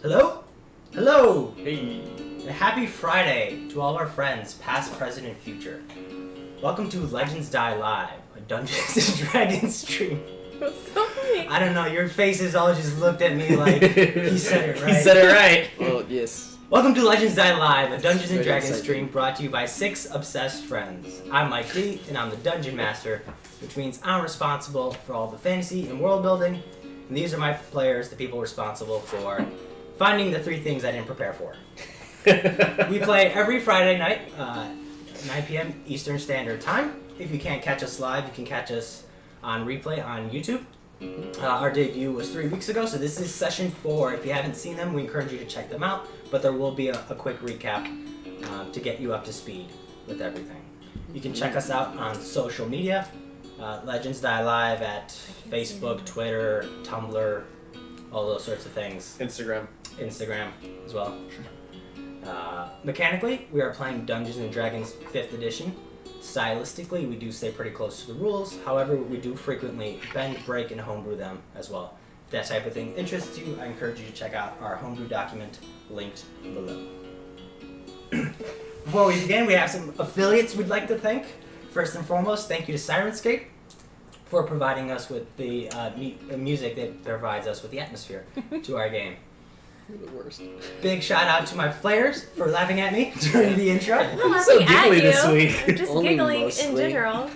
Hello? Hello! Hey. And happy Friday to all our friends, past, present, and future. Welcome to Legends Die Live, a Dungeons and Dragons stream. That's so funny. I don't know, your faces all just looked at me like, he said it right. He said it right. Well, yes. Welcome to Legends Die Live, a Dungeons and Very Dragons exciting. stream brought to you by 6 obsessed friends. I'm Mike D, and I'm the Dungeon Master, which means I'm responsible for all the fantasy and world building, and these are my players, the people responsible for finding the 3 things I didn't prepare for. We play every Friday night, 9 p.m. Eastern Standard Time. If you can't catch us live, you can catch us on replay on YouTube. Our debut was 3 weeks ago, so this is session 4. If you haven't seen them, we encourage you to check them out, but there will be a quick recap to get you up to speed with everything. You can check us out on social media, Legends Die Live at Facebook, Twitter, Tumblr, all those sorts of things. Instagram as well. Mechanically, we are playing Dungeons and Dragons 5th edition. Stylistically, we do stay pretty close to the rules. However, we do frequently bend, break, and homebrew them as well. If that type of thing interests you, I encourage you to check out our homebrew document linked below. Before we begin, we have some affiliates we'd like to thank. First and foremost, thank you to Sirenscape for providing us with the music that provides us with the atmosphere to our game. You're the worst. Big shout out to my players for laughing at me during the intro. I'm not So laughing at giggly you. this week. I'm just Only giggling in mostly. general.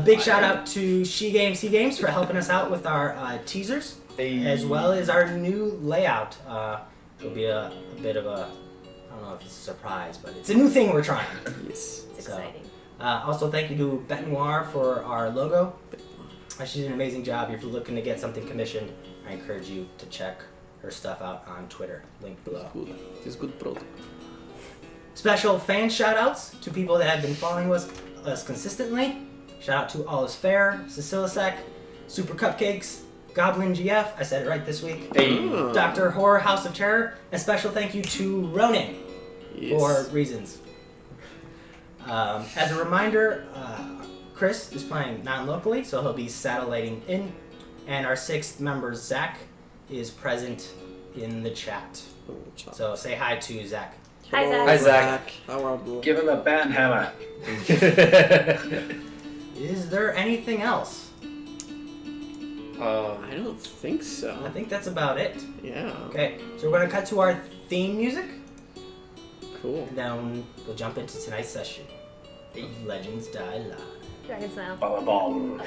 Big shout out to She Games for helping us out with our teasers, as well as our new layout. It'll be a bit of a, I don't know if it's a surprise, but it's a new thing we're trying. Yes. It's So, exciting. Also, thank you to Bet Noir for our logo. She did an amazing job. If you're looking to get something commissioned, I encourage you to check her stuff out on Twitter, linked below. Good. It is good product. Special fan shout-outs to people that have been following us consistently. Shout out to All Is Fair, Cecilisec, Super Cupcakes, Goblin GF, I said it right this week, Oh. Dr. Horror House of Terror, and special thank you to Ronan Yes. for reasons. As a reminder, Chris is playing non-locally, so he'll be satelliting in, and our 6th member, Zach, is present in the chat. Oh, chop. So say hi to Zach. Hi, Zach. Hi, Zach. How are you? Give him a bat hammer. Is there anything else? I don't think I so. think that's about it. Yeah. Okay, so we're going to cut to our theme music, Cool. and then we'll jump into tonight's session of Legends Die Live. Dragon style. Bum.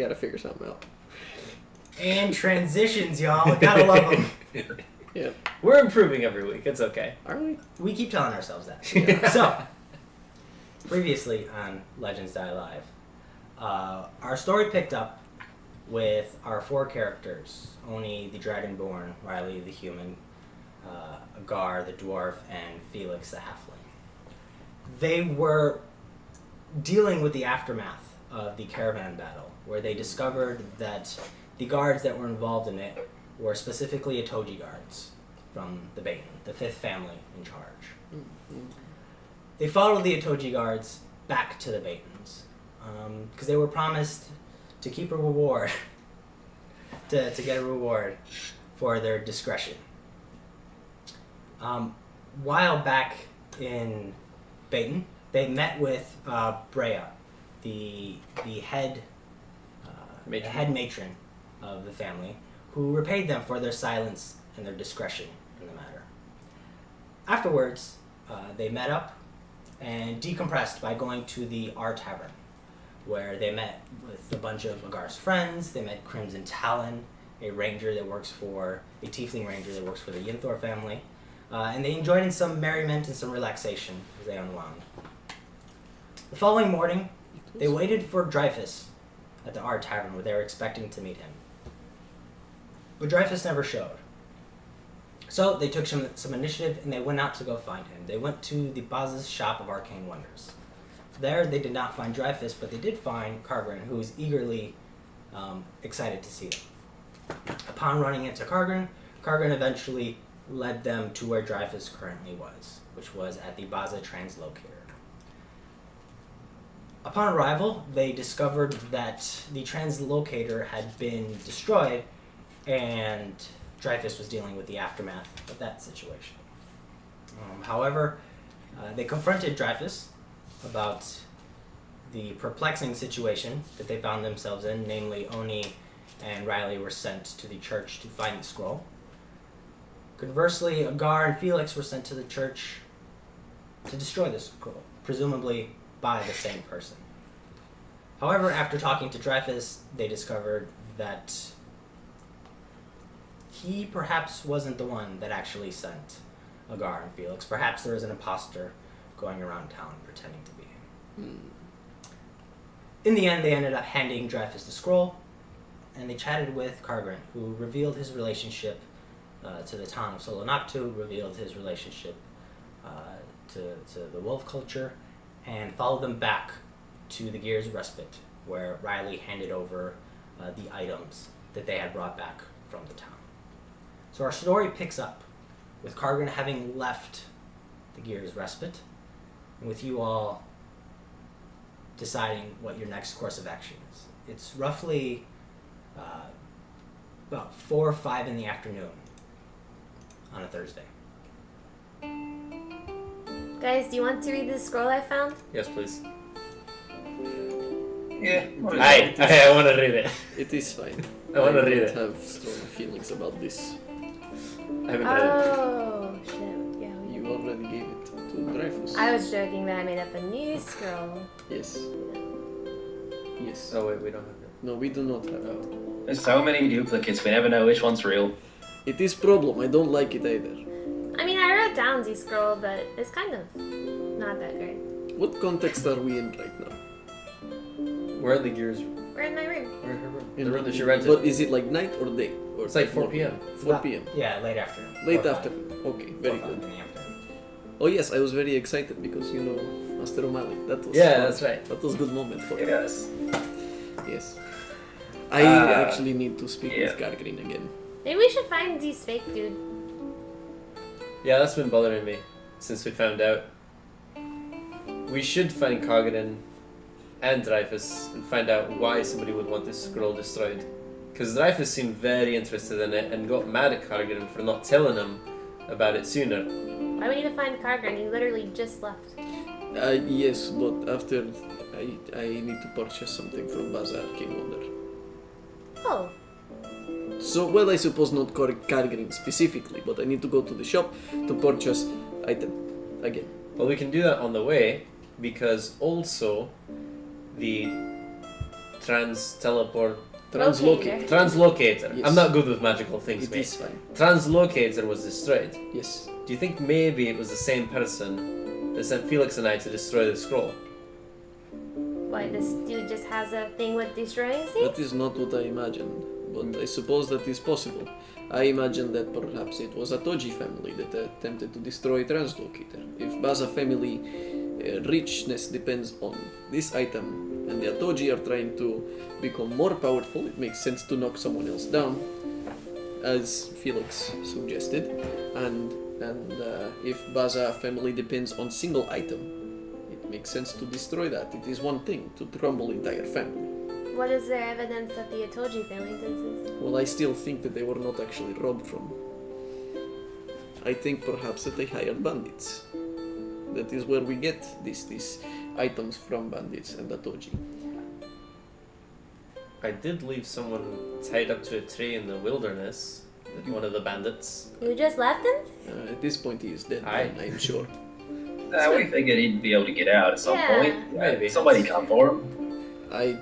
gotta figure something out. And transitions, y'all. Gotta love them. Yeah. We're improving every week. It's okay. Are we? We keep telling ourselves that. So, Previously on Legends Die Live, our story picked up with our 4 characters: Oni the Dragonborn, Riley the human, Agär the dwarf, and Felix the halfling. They were dealing with the aftermath of the caravan battle, where they discovered that the guards that were involved in it were specifically Atoji guards from the Baton, the 5th family in charge. They followed the Atoji guards back to the Batons because they were promised to keep a reward, to get a reward for their discretion. While back in Baton, they met with Brea, the head matron of the family, who repaid them for their silence and their discretion in the matter. Afterwards, they met up and decompressed by going to the R Tavern, where they met with a bunch of Agär's friends. They met Crimson Talon, a ranger that works for a tiefling ranger that works for the Yinthor family, and they enjoyed in some merriment and some relaxation as they unwound. The following morning, they waited for Dreyfus at the R Tavern, where they were expecting to meet him. But Dreyfus never showed. So they took some initiative and they went out to go find him. They went to the Baz's shop of arcane wonders. There they did not find Dreyfus, but they did find Kargren, who was eagerly excited to see them. Upon running into Kargren eventually led them to where Dreyfus currently was, which was at the Baza translocator. Upon arrival, they discovered that the translocator had been destroyed and Dreyfus was dealing with the aftermath of that situation. However, they confronted Dreyfus about the perplexing situation that they found themselves in, namely Oni and Riley were sent to the church to find the scroll. Conversely, Agär and Felix were sent to the church to destroy the scroll, presumably by the same person. However, after talking to Dreyfus, they discovered that he perhaps wasn't the one that actually sent Agär and Felix. Perhaps there was an imposter going around town pretending to be him. In the end, they ended up handing Dreyfus the scroll, and they chatted with Kargren, who revealed his relationship to the town of Solonaktu, revealed his relationship to the wolf culture, and followed them back to the Gears Respite, where Riley handed over the items that they had brought back from the town. So our story picks up with Kargren having left the Gears Respite, and with you all deciding what your next course of action is. It's roughly about 4 or 5 in the afternoon on a Thursday. Guys, do you want to read the scroll I found? Yes, please. Yeah. I want to read it. It is fine. I want to read don't it. have strong feelings about this. I haven't read it. Oh, shit. Yeah, we You already gave it to Dreyfus. I was joking that I made up a new scroll. Yes. Yes. Oh wait, we don't have it. No, we do not have it. There's so many duplicates, we never know which one's real. It is problem. I don't like it either. I mean, I wrote down the scroll, but it's kind of not that great. What context are we in right now? Where are the gears? We're in my room. Where are her room? In The room that she rented. But is it like night or day? Or It's like 4 morning? p.m. 4 p.m. Yeah, late afternoon. Late 4 or 5. afternoon. Okay, 4 very or 5 good. in the afternoon. Oh yes, I was very excited because you know Master O'Malley. That was Yeah, fun. that's right. That was a good moment for me. Yes. Yes. I actually need to speak with Kargren again. Maybe we should find these fake dude. Yeah, that's been bothering me since we found out. We should find Kargren and Dreyfus and find out why somebody would want this scroll destroyed. Because Dreyfus seemed very interested in it and got mad at Kargren for not telling him about it sooner. Why we need to find Kargren? He literally just left. Yes, but after I need to purchase something from Bazaar King Wonder. Oh, So, well, I suppose not Kargren specifically, but I need to go to the shop to purchase item again. Well, we can do that on the way because also the translocator. Yes. I'm not good with magical things, It mate. is fine. Translocator was destroyed. Yes. Do you think maybe it was the same person that sent Felix and I to destroy the scroll? Why, this dude just has a thing with destroying things? That is not what I imagined, but I suppose that is possible. I imagined that perhaps it was a Toji family that attempted to destroy Translocator. If Baza family richness depends on this item, and the Atoji are trying to become more powerful, it makes sense to knock someone else down, as Felix suggested. And if Baza family depends on single item, it makes sense to destroy that. It is one thing to crumble entire family. What is there evidence that the Atoji family does this? Well, I still think that they were not actually robbed from. I think perhaps that they hired bandits. That is where we get these items from, bandits and Atoji. I did leave someone tied up to a tree in the wilderness. One of the bandits. You just left him? At this point, he is dead. Aye. I'm sure. We figured he'd be able to get out at some Yeah. point. Maybe. Somebody come for him.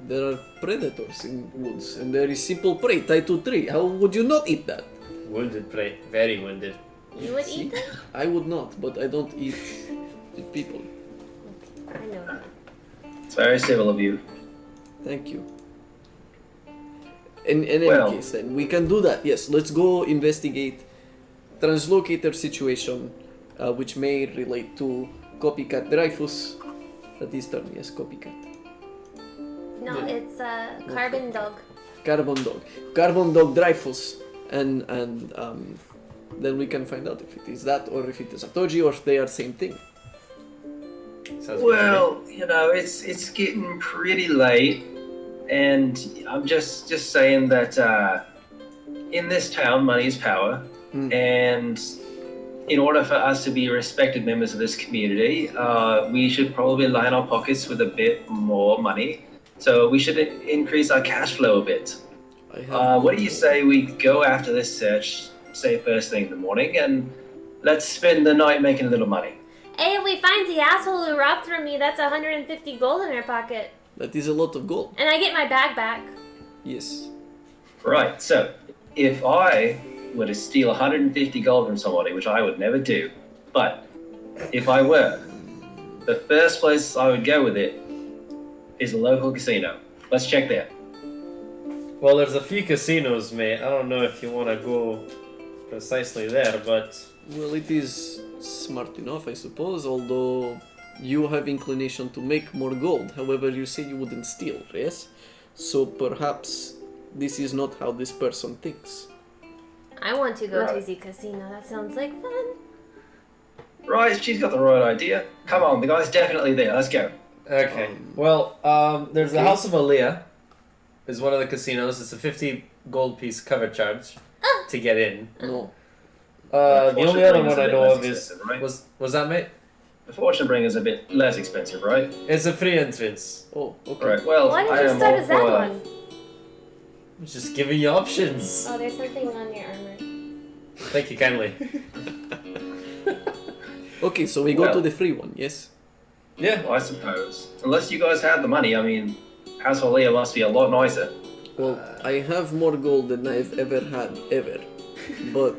There are predators in woods, and there is simple prey tied to a tree. How would you not eat that? Wounded prey. Very wounded. You would See? eat them? I would not, but I don't eat the people. I know that. It's very civil of you. Thank you. In any Well- case, then we can do that. Yes, let's go investigate translocator situation, which may relate to copycat Dreyfus. That is turn, yes, copycat. No, Yeah. it's Carbon Dog. Carbon dog Dreyfus, and then we can find out if it is that or if it is Atoji or if they are same thing. Sounds Well, you know, it's getting pretty late, and I'm just saying that in this town, money is power, and in order for us to be respected members of this community, we should probably line our pockets with a bit more money. So we should increase our cash flow a bit. I have What do you say we go after this search, say first thing in the morning, and let's spend the night making a little money? Hey, if we find the asshole who robbed from me, that's 150 gold in our pocket. That is a lot of gold. And I get my bag back. Yes. Right, so if I were to steal 150 gold from somebody, which I would never do, but if I were, the first place I would go with it is a local casino. Let's check there. Well, there's a few casinos, mate. I don't know if you want to go precisely there, but Well, it is smart enough, I suppose, although you have inclination to make more gold. However, you say you wouldn't steal, yes? So perhaps this is not how this person thinks. I want to go to Right. the casino. That sounds like fun. Right, she's got the right idea. Come on, the guy's definitely there. Let's go. okay. There's the House of Aaliyah. Is one of the casinos. It's a 50 gold piece cover charge to get in. No. The only other one I know of Less is expensive, right? was that, mate? The fortune bringer's a bit less expensive, right? It's a free entrance. Oh, okay. Right. Well, Why I did you am start all as that for, one? I'm just giving you options. Oh, there's something on your armor. Thank you kindly. Okay, so we go Well- to the free one, yes? Yeah. I suppose. Unless you guys have the money, I mean, House of Leah must be a lot nicer. Well, I have more gold than I've ever had, ever. But,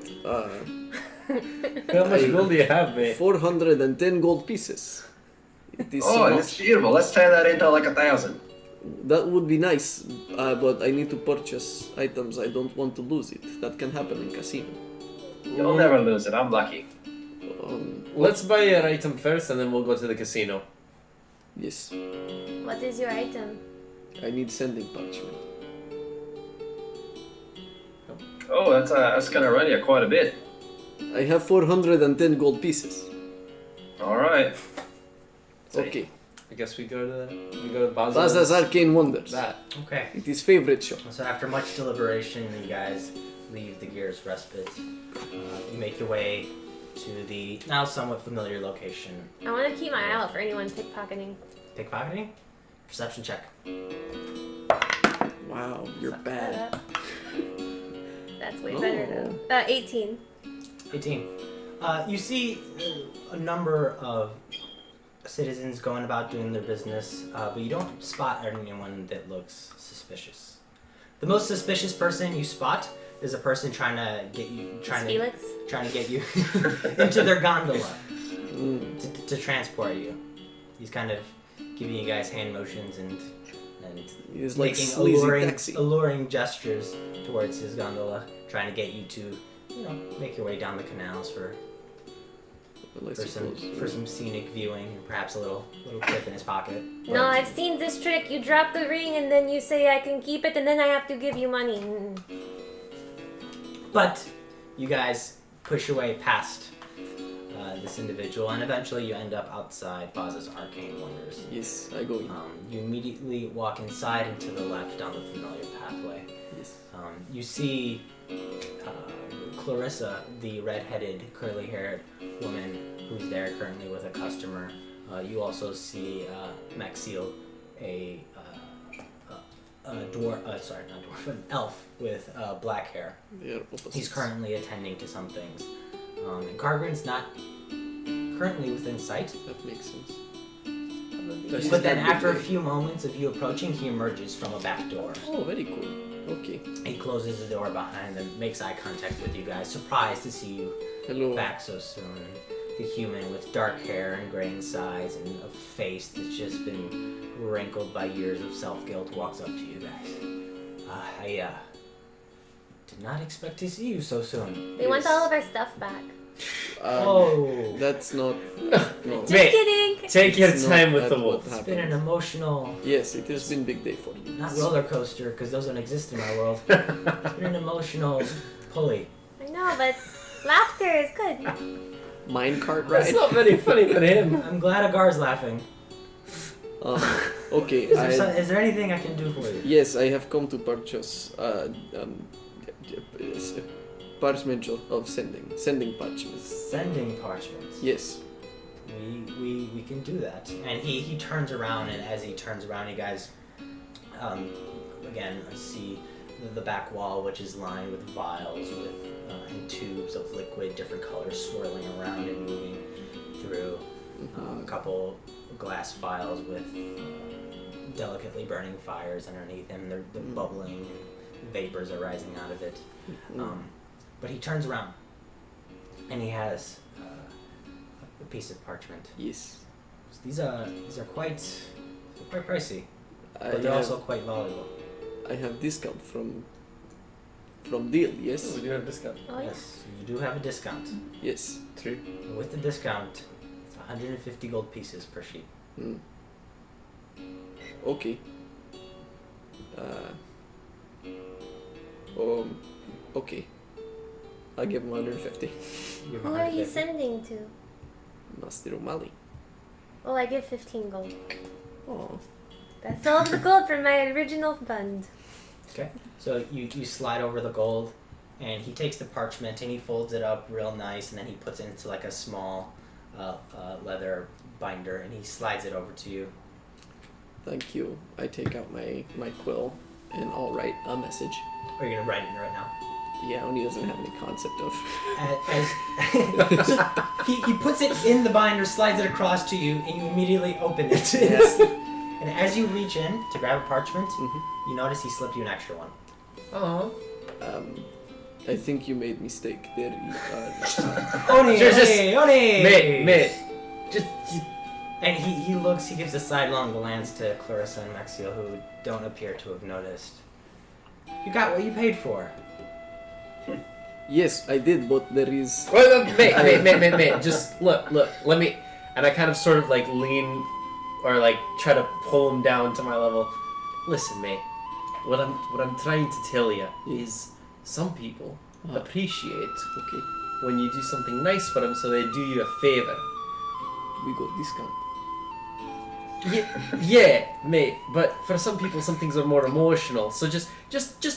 How much gold do you have, mate? 410 gold pieces. It is so Oh, much. that's beautiful. Let's turn that into like 1,000. That would be nice, but I need to purchase items. I don't want to lose it. That can happen in casino. You'll never lose it. I'm lucky. Let's buy your item first, and then we'll go to the casino. Yes, What is your item? I need sending parchment. Oh, that's gonna run you quite a bit. I have 410 gold pieces. All right. Okay, I guess we go to Bazaar's. Bazaar's Arcane Wonders. That. Okay. It is favorite shop. So after much deliberation, you guys leave the Gear's Respite. You make your way to the now somewhat familiar location. I want to keep my eye out for anyone pickpocketing. Pickpocketing? Perception check. Wow, you're bad. That's way better though. 18. 18. You see a number of citizens going about doing their business, but you don't spot anyone that looks suspicious. The most suspicious person you spot is a person trying to get you, Felix? trying to get you into their gondola to transport you. He's kind of giving you guys hand motions and He's like making sleazy taxi. alluring gestures towards his gondola, trying to get you to, make your way down the canals for Well, I suppose, some scenic viewing and perhaps a little tip in his pocket. No, I've seen this trick. You drop the ring and then you say I can keep it and then I have to give you money. But you guys push your way past this individual, and eventually you end up outside Baz's Arcane Wonders. Yes, I go in. You immediately walk inside and to the left down the familiar pathway. Yes. You see Clarissa, the red-headed, curly-haired woman who's there currently with a customer. You also see Maxiel, an elf with black hair. They are opposites. He's currently attending to some things. And Cargrin's not currently within sight. That makes sense. But then after a few moments of you approaching, he emerges from a back door. Oh, very cool. Okay. He closes the door behind them, makes eye contact with you guys, surprised to see you Hello. back so soon. The human with dark hair and grain size and a face that's just been wrinkled by years of self-guilt walks up to you guys. I did not expect to see you so soon. They want all of our stuff back. That's not. No. Just Mate, kidding. take your It's time not with the that wolf. what It's been an happened. emotional, Yes, it has been big day for you. not roller coaster, because those don't exist in my world. It's been an emotional pulley. I know, but laughter is good. Minecart That's ride. not very funny for him. I'm glad Agár's laughing. Okay. Is there anything I can do for you? Yes, I have come to purchase parchment of sending parchment. Sending parchments. Yes. We can do that. And he turns around, and as he turns around, you guys again see the back wall, which is lined with vials with and tubes of liquid, different colors swirling around and moving through. A couple glass vials with delicately burning fires underneath them. They're bubbling, and vapors are rising out of it. But he turns around, and he has a piece of parchment. Yes. These are quite pricey, I but they're have, also quite valuable. I have discount from deal. Yes. We do have a discount. Oh, yeah. Yes, you do have a discount. Yes. True. With the discount, it's 150 gold pieces per sheet. Okay. Okay. I give him 150. You're Who are you 150. sending to? Master O'Malley. Oh, I give 15 gold. Oh. That's all of the gold from my original fund. Okay, so you slide over the gold, and he takes the parchment and he folds it up real nice, and then he puts it into like a small leather binder, and he slides it over to you. Thank you. I take out my quill and I'll write a message. Are you gonna write it right now? Yeah, Oni doesn't have any concept of. So he puts it in the binder, slides it across to you, and you immediately open it. Yes. And as you reach in to grab a parchment, you notice he slipped you an extra one. Oh. I think you made mistake. There Oni, Just- Oni! Mate. Just. And he looks, he gives a sidelong glance to Clarissa and Maxiel, who don't appear to have noticed. You got what you paid for. Yes, I did, but there is. Well, mate. Just look. Let me. And I kind of sort of like lean, or like try to pull him down to my level. Listen, mate. What I'm trying to tell you is, some people appreciate when you do something nice for them, so they do you a favor. We got discount. Yeah, mate. But for some people, some things are more emotional. So just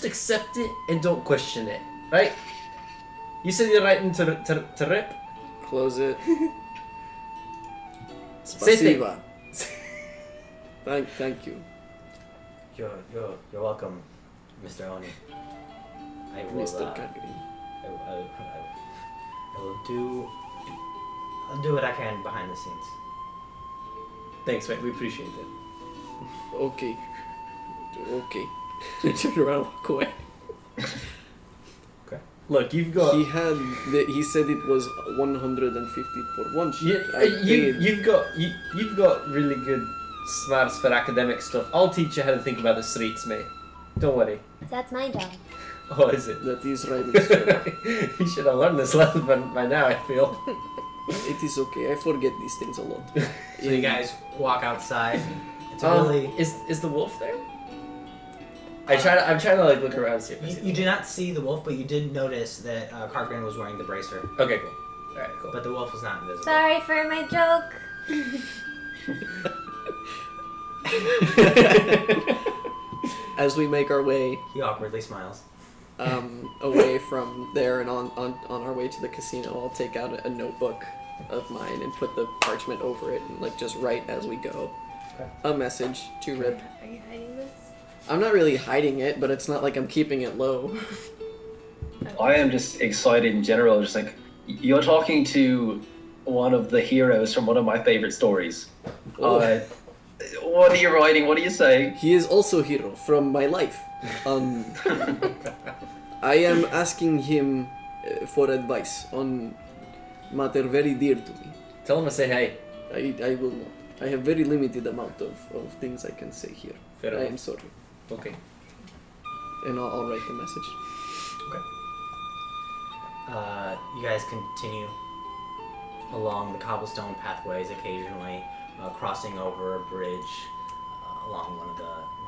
accept it and don't question it, right? You said you're writing to rip. Close it. Say thing. Spasiba. Thank you, You're welcome, Mr. Oni. I will, Mr. Kagrin. I'll do what I can behind the scenes. Thanks, mate. We appreciate it. Okay. Turn around, walk away. Look, you've got. He said it was 150 for one sheet. I paid. You've got really good smarts for academic stuff. I'll teach you how to think about the streets, mate. Don't worry. That's my job. Oh, is it? That is right, Mr. You should have learned this lesson by now, I feel. It is okay. I forget these things a lot. So you guys walk outside. It's really. Is the wolf there? I'm trying to like look around and see if I see You do not see the wolf, but you did notice that Cargrin was wearing the bracer. Okay, cool. Alright, cool. But the wolf was not invisible. Sorry for my joke. As we make our way He awkwardly smiles. away from there and on our way to the casino, I'll take out a notebook of mine and put the parchment over it and like just write as we go Okay. a message to Rip. Are you hiding this? I'm not really hiding it, but it's not like I'm keeping it low. I am just excited in general. Just like you're talking to one of the heroes from one of my favorite stories. Oh. What are you writing? What are you saying? He is also hero from my life. I am asking him for advice on matter very dear to me. Tell him to say hey. I will not. I have very limited amount of things I can say here. Fair I enough. am sorry. Okay. And I'll write the message. You guys continue along the cobblestone pathways, occasionally crossing over a bridge along one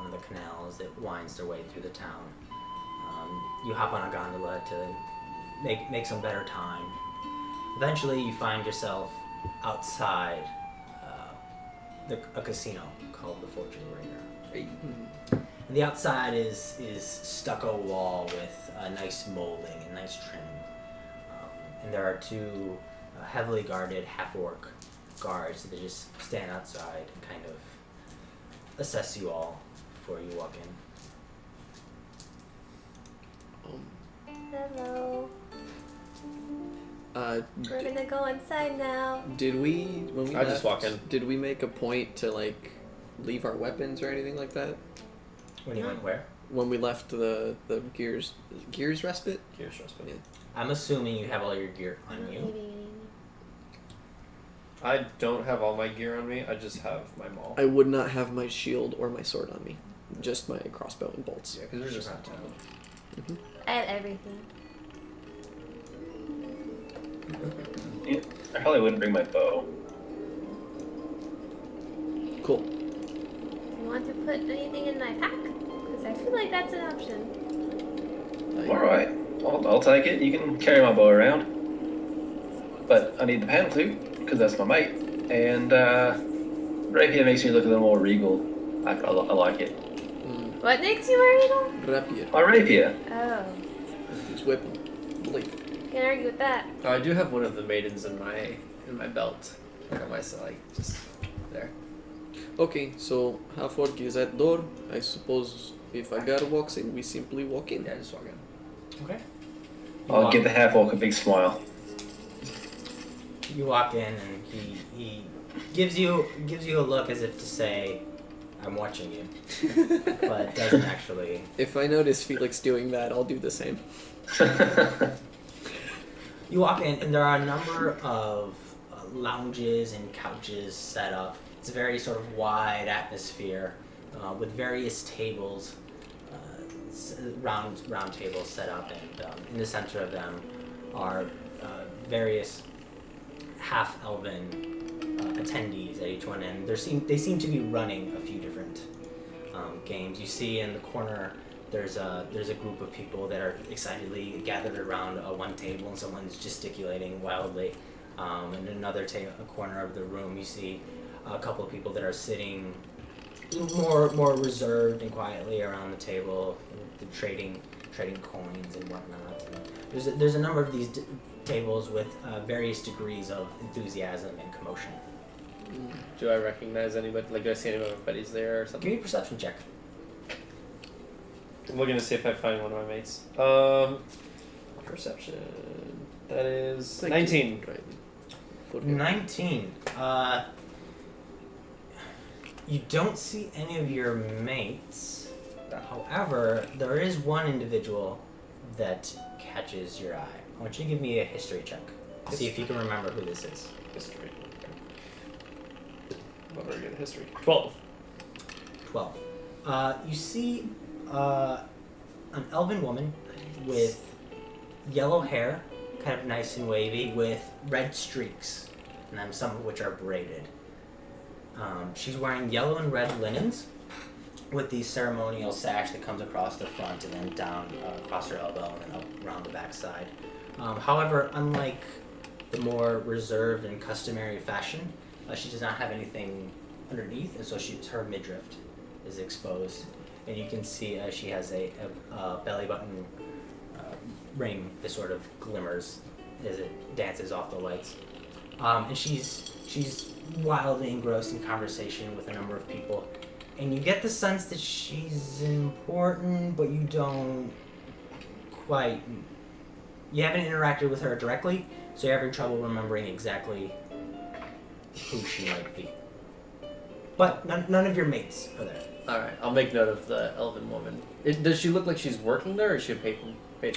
of the canals that winds their way through the town. You hop on a gondola to make some better time. Eventually, you find yourself outside a casino called the Fortune Ringer. And the outside is stucco wall with a nice molding and nice trim. And there are two heavily guarded half-orc guards that just stand outside and kind of assess you all before you walk in. Hello. Uh, We're gonna go inside now. did we when we I left, just walk in. Did we make a point to like leave our weapons or anything like that When you went where? when we left the gears respite? Here's Respite. Yeah. I'm assuming you have all your gear on you. Maybe. I don't have all my gear on me. I just have my maul. I would not have my shield or my sword on me, just my crossbow and bolts. Yeah, because we're just not town. I have everything. Yeah, I probably wouldn't bring my bow. Cool. You want to put anything in my pack? Because I feel like that's an option. All right, I'll take it. You can carry my bow around, but I need the pan flute because that's my mate. And rapier makes me look a little more regal. I like it. What makes you worried? Rapier. My rapier. Oh. His weapon. Blade. Can't argue with that. Oh, I do have one of the maidens in my belt, like on my side, just there. Okay, so half orc is at door. I suppose if Agär walks in, we simply walk in. Yeah, just walk in. Okay. I'll give the half orc a big smile. You walk in and he gives you a look as if to say, "I'm watching you," but doesn't actually. If I notice Felix doing that, I'll do the same. You walk in and there are a number of lounges and couches set up. It's a very sort of wide atmosphere with various tables, round tables set up, and in the center of them are various half-elven attendees at each one end. They seem to be running a few different games. You see in the corner there's a group of people that are excitedly gathered around one table, and someone's gesticulating wildly. In another corner of the room, you see a couple of people that are sitting more reserved and quietly around the table, trading coins and whatnot. There's a number of these tables with various degrees of enthusiasm and commotion. Do I recognize anybody? Like, do I see anybody's there or something? Give me a perception check. I'm looking to see if I find one of my mates. Perception. That is 19. Right. For him. 19. You don't see any of your mates. However, there is one individual that catches your eye. I want you to give me a history check. See if you can remember who this is. History. Not very good at history. 12. 12. You see an elven woman with yellow hair, kind of nice and wavy, with red streaks, and then some of which are braided. She's wearing yellow and red linens with the ceremonial sash that comes across the front and then down across her elbow and then up around the backside. However, unlike the more reserved and customary fashion, she does not have anything underneath, and so her midriff is exposed. And you can see she has a belly button ring that sort of glimmers as it dances off the lights. And she's wildly engrossed in conversation with a number of people. And you get the sense that she's important, but you don't quite... You haven't interacted with her directly, so you're having trouble remembering exactly who she might be. But none of your mates are there. Alright, I'll make note of the elven woman. Does she look like she's working there, or is she a patron?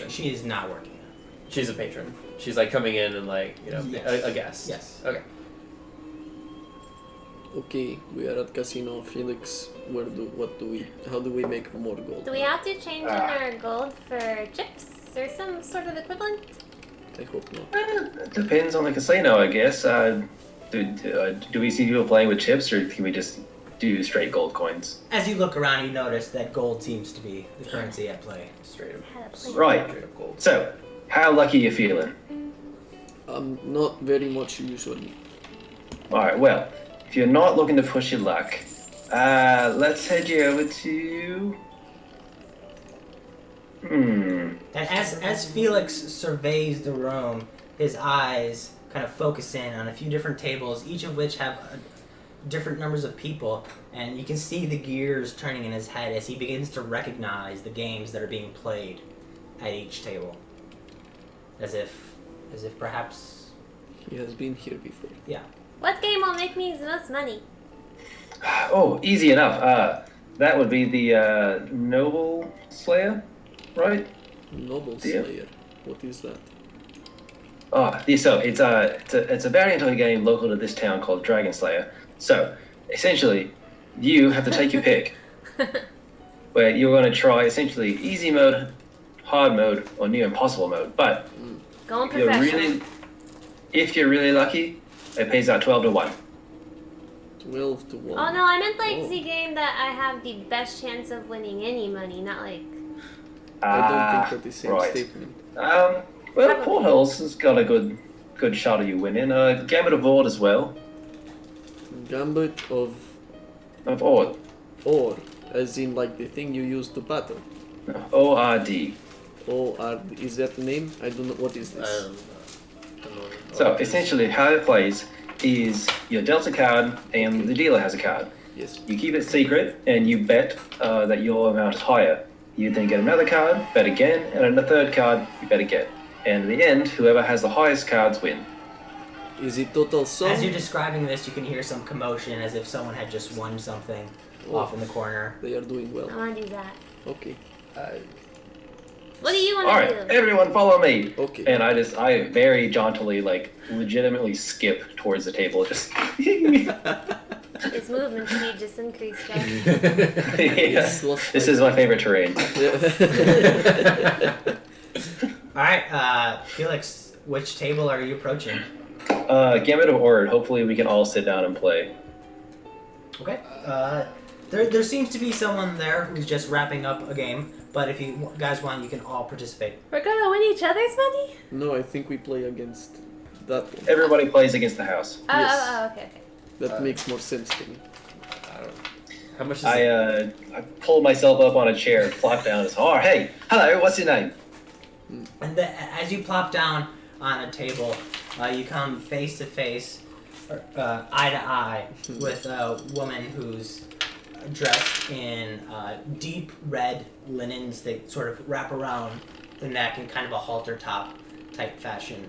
She is not working there. She's a patron. She's like coming in and like, you know, Yes. a guest. Yes. Okay. Okay, we are at Casino Felix. How do we make more gold? Do we have to change in our gold for chips or some sort of equivalent? I hope not. It depends on the casino, I guess. Do we see people playing with chips, or can we just do straight gold coins? As you look around, you notice that gold seems to be the currency at play. Straight up. Right. Straight up gold. So, how lucky you feeling? Not very much usually. Alright, well, if you're not looking to push your luck, let's head you over to... And as Felix surveys the room, his eyes kind of focus in on a few different tables, each of which have different numbers of people, and you can see the gears turning in his head as he begins to recognize the games that are being played at each table. As if perhaps... He has been here before. Yeah. What game will make me the most money? Oh, easy enough. That would be the Noble Slayer, right? Noble Yeah. Slayer. What is that? So it's a variant of a game local to this town called Dragon Slayer. So, essentially, you have to take your pick, where you're going to try essentially easy mode, hard mode, or near impossible mode. But Going you're professional. if you're really lucky, it pays out 12 to 1. 12 to 1. Oh no, I meant like Oh. the game that I have the best chance of winning any money, not like... I don't think that is the same right. statement. Well, Probably. Portholes has got a good shot of you winning. Gambit of Ord as well. Gambit of Ord. Or, as in like the thing you use to battle. O-R-D. Or is that the name? I don't know. What is this? Don't know. So, essentially, how it plays is you're dealt a card, and the dealer has a card. Yes. You keep it secret, and you bet that your amount is higher. You then get another card, bet again, and then the third card, you bet again. And in the end, whoever has the highest cards win. Is it total sum? As you're describing this, you can hear some commotion as if someone had just won something off in the corner. They are doing well. I want to do that. Okay. What do you want Alright, to do? everyone follow me! Okay. And I very jauntily, legitimately skip towards the table, just... His movement speed just increased, right? Yeah. This is my favorite terrain. Alright, Felix, which table are you approaching? Gambit of Ord, hopefully we can all sit down and play. Okay. There seems to be someone there who's just wrapping up a game, but if you guys want, you can all participate. We're gonna win each other's money? No, I think we play against that one. Everybody plays against the house. Oh, Yes. oh, okay. That makes more sense to me. I don't know. How much is I pulled myself up on a chair and plopped down and said, "Oh, hey, hello, what's your name?" And as you plop down on a table, you come face to face, eye to eye, with a woman who's dressed in deep red linens that sort of wrap around the neck in kind of a halter top type fashion.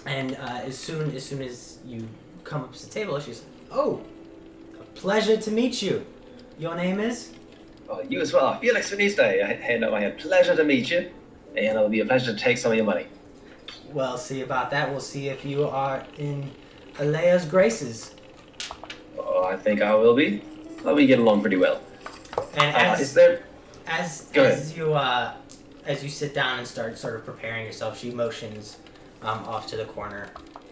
And as soon as you come up to the table, she's like, "Oh, a pleasure to meet you. Your name is?" Oh, you as well. Felix Veniste. I hand up my hand. Pleasure to meet you. And it'll be a pleasure to take some of your money. Well, see about that. We'll see if you are in Alea's graces. Oh, I think I will be. we get along pretty well. And Is there? Go as you sit down and start sort of preparing yourself, she motions off to the corner,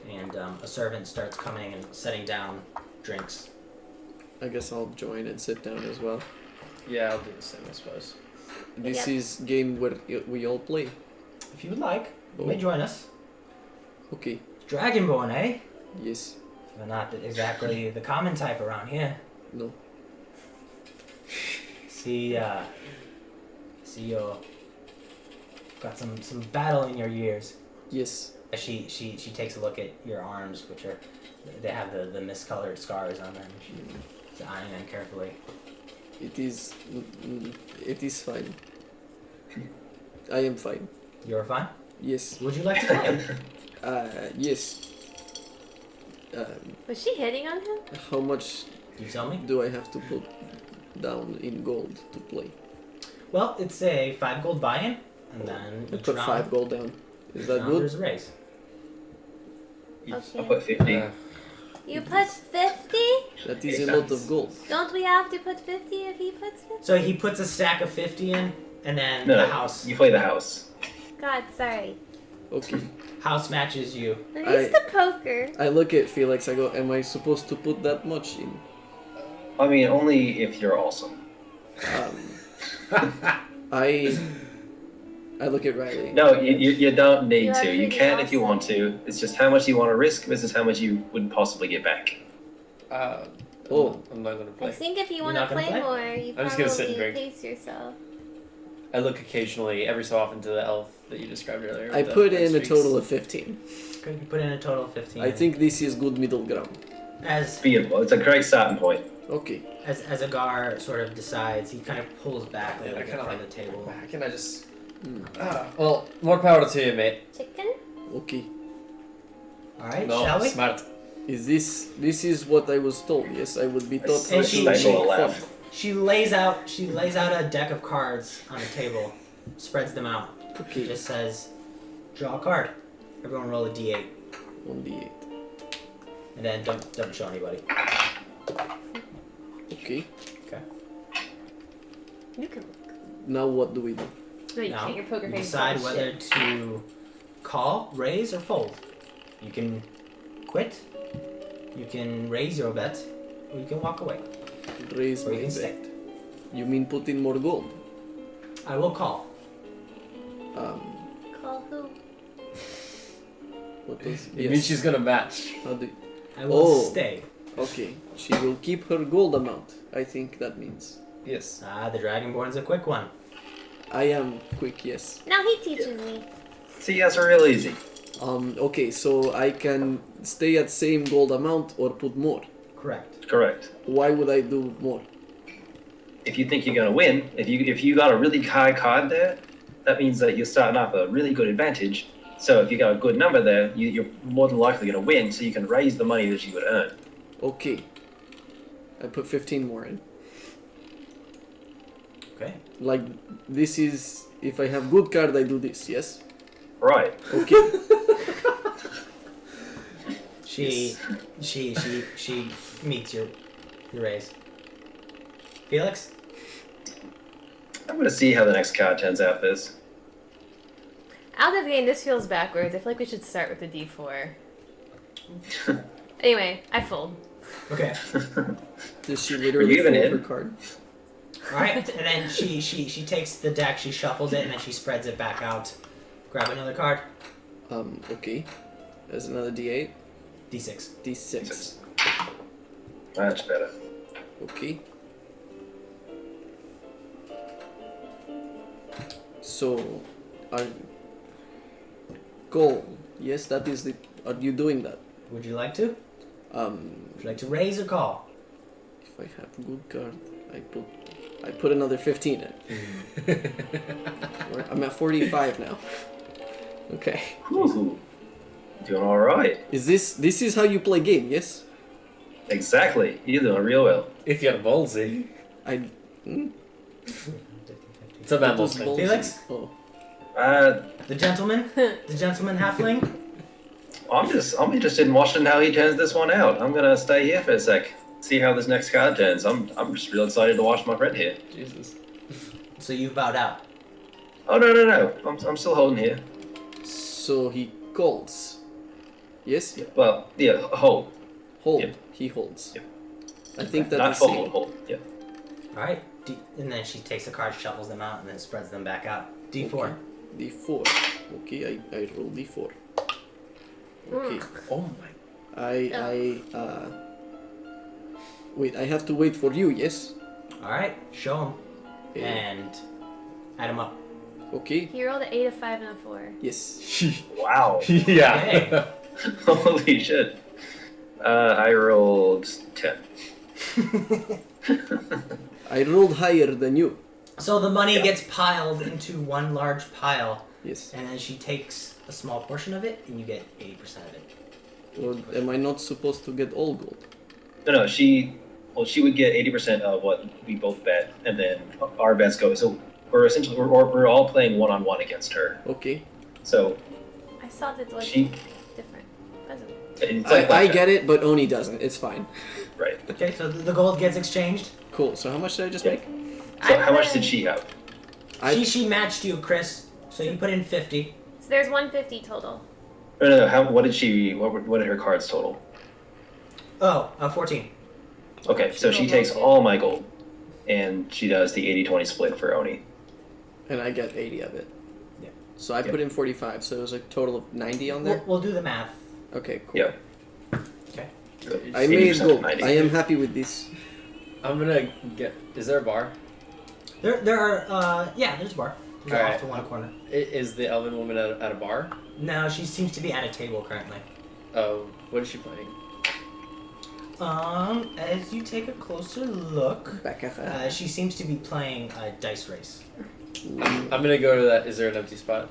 and a servant starts coming and setting down drinks. I guess I'll join and sit down as well. Yeah, I'll do the same, I suppose. This Yep. is game where we all play. If you would like, you may join us. Okay. Dragonborn, eh? Yes. They're not exactly the common type around here. No. See you're got some battle in your years. Yes. She takes a look at your arms, which are they have the miscolored scars on them. She's eyeing them carefully. It is fine. I am fine. You're fine. Yes. Would you like to play? Yes. Was she hitting on him? How much You tell me. do I have to put down in gold to play? Well, it's a 5 gold buy-in, and then I each put round, 5 gold down. Is each that round good? There's a raise. Okay. I'll put 50. You put 50? That is a lot of gold. Don't we have to put 50 if he puts 50? So he puts a stack of 50 in, and then No, the house you play the house. God, sorry. Okay. house matches you. I'm used to poker. I look at Felix, I go, am I supposed to put that much in? I mean, only if you're awesome. I look at Riley. No, you don't need You are to. You pretty can if you awesome. want to. It's just how much you want to risk versus how much you would possibly get back. Oh. I'm not gonna I play. think if you You're want to not gonna play play? more, you I'm just gonna sit and probably drink. pace yourself. I look occasionally, every so often, to the elf that you described earlier. I with the put red in a streaks. total of 15. Okay, you put in a total of 15. I think this is good middle ground. as Beautiful. It's a great starting point. Okay. as Agär sort of decides, he kind of pulls back a Yeah, little I bit kinda from like the table. back and I just. Well, more power to you, mate. Chicken? Okay. All right, No, shall we? smart. Is this is what I was told? Yes, I would be taught And how she- to she- make fun. She lays out a deck of cards on the table, spreads them out. She Okay. just says, "Draw a card. Everyone roll a d8, 1d8. and then don't show anybody." Okay. You can. Now what do we do? No, you Now can't. Your poker you face decide is whether shit. to call, raise, or fold. You can quit. You can raise your bet, or you can walk away. Raise Or my you can stay. bet. You mean put in more gold? I will call. Call who? What does? It means she's gonna match. How do? I will Oh. stay. Okay. She will keep her gold amount. I think that means. Yes. The Dragonborn's a quick one. I am quick. Yes. Now he teaches me. See, that's real easy. Okay. So I can stay at same gold amount or put more. Correct. Correct. Why would I do more? If you think you're going to win, if you got a really high card there, that means that you're starting off a really good advantage. So if you got a good number there, you're more than likely going to win, so you can raise the money that you would earn. Okay. I put 15 more in. Okay. Like this is if I have good card I do this. Yes. Right. Okay. She meets your raise. Felix? I'm going to see how the next card turns out first. Out of the game, this feels backwards. I feel like we should start with the D4. Anyway, I fold. Okay. Does she literally even fold in? her card? Alright, and then she takes the deck, she shuffles it, and then she spreads it back out. Grab another card. Okay. There's another D8. D6. D6. Much better. Okay. So, goal. Yes, that is the. Are you doing that? Would you like to? Would you like to raise or call? If I have good card, I put another 15 in. I'm at 45 now. Okay. Whew. Doing all right. Is this is how you play game? Yes. Exactly. You're doing real well. If you're ballsy. It's a That mammal was thing. ballsy. Felix? Oh. The gentleman halfling? I'm interested in watching how he turns this one out. I'm gonna stay here for a sec. see how this next card turns. I'm just real excited to watch my friend here. Jesus. So you've bowed out. Oh no! I'm still holding here. So he calls. Yes? Well, yeah, hold. Hold. Yep. He holds. Yep. I think that Not is full hold. Yeah. All right. And then she takes the cards, shuffles them out, and then spreads them back out. D4. Okay. D4. Okay, I roll D4. Okay. Oh my. Wait, I have to wait for you, yes? All right. Show Eh, them and add them up. Okay. He rolled an 8, a 5, and a 4. Yes. Wow. Yeah. Okay. Holy shit. I rolled 10. I rolled higher than you. So the money gets piled into one large pile, Yes. and then she takes a small portion of it, and you get 80% of it. Or am I not supposed to get all gold? No, she would get 80% of what we both bet, and then our bets go. So we're all playing one-on-one against her. Okay. So I saw that it was she, different. Wasn't it? it's like I blackjack, get it, but Oni doesn't. It's fine. right? Okay, so the gold gets exchanged. Cool. So how much did I just Yeah. make? So I how much put did in- she have? She matched you, Chris. So you put in 50. So there's 150 total. No. What did her cards total? Oh, 14. Okay, so she takes all my gold, and she does the 80-20 split for Oni. And I get 80 of it. Yeah. So I put in 45, so it was a total of 90 on there? We'll do the math. Okay, cool. Yeah. Okay. I made 80% gold. 90. I am happy with this. I'm gonna get. Is there a bar? There are, yeah, there's a bar. There's Alright. off to one corner. Is the elven woman at a bar? No, she seems to be at a table currently. Oh, what is she playing? As you take a closer look, Back she seems to be playing a dice race. I'm gonna go to that. Is there an empty spot?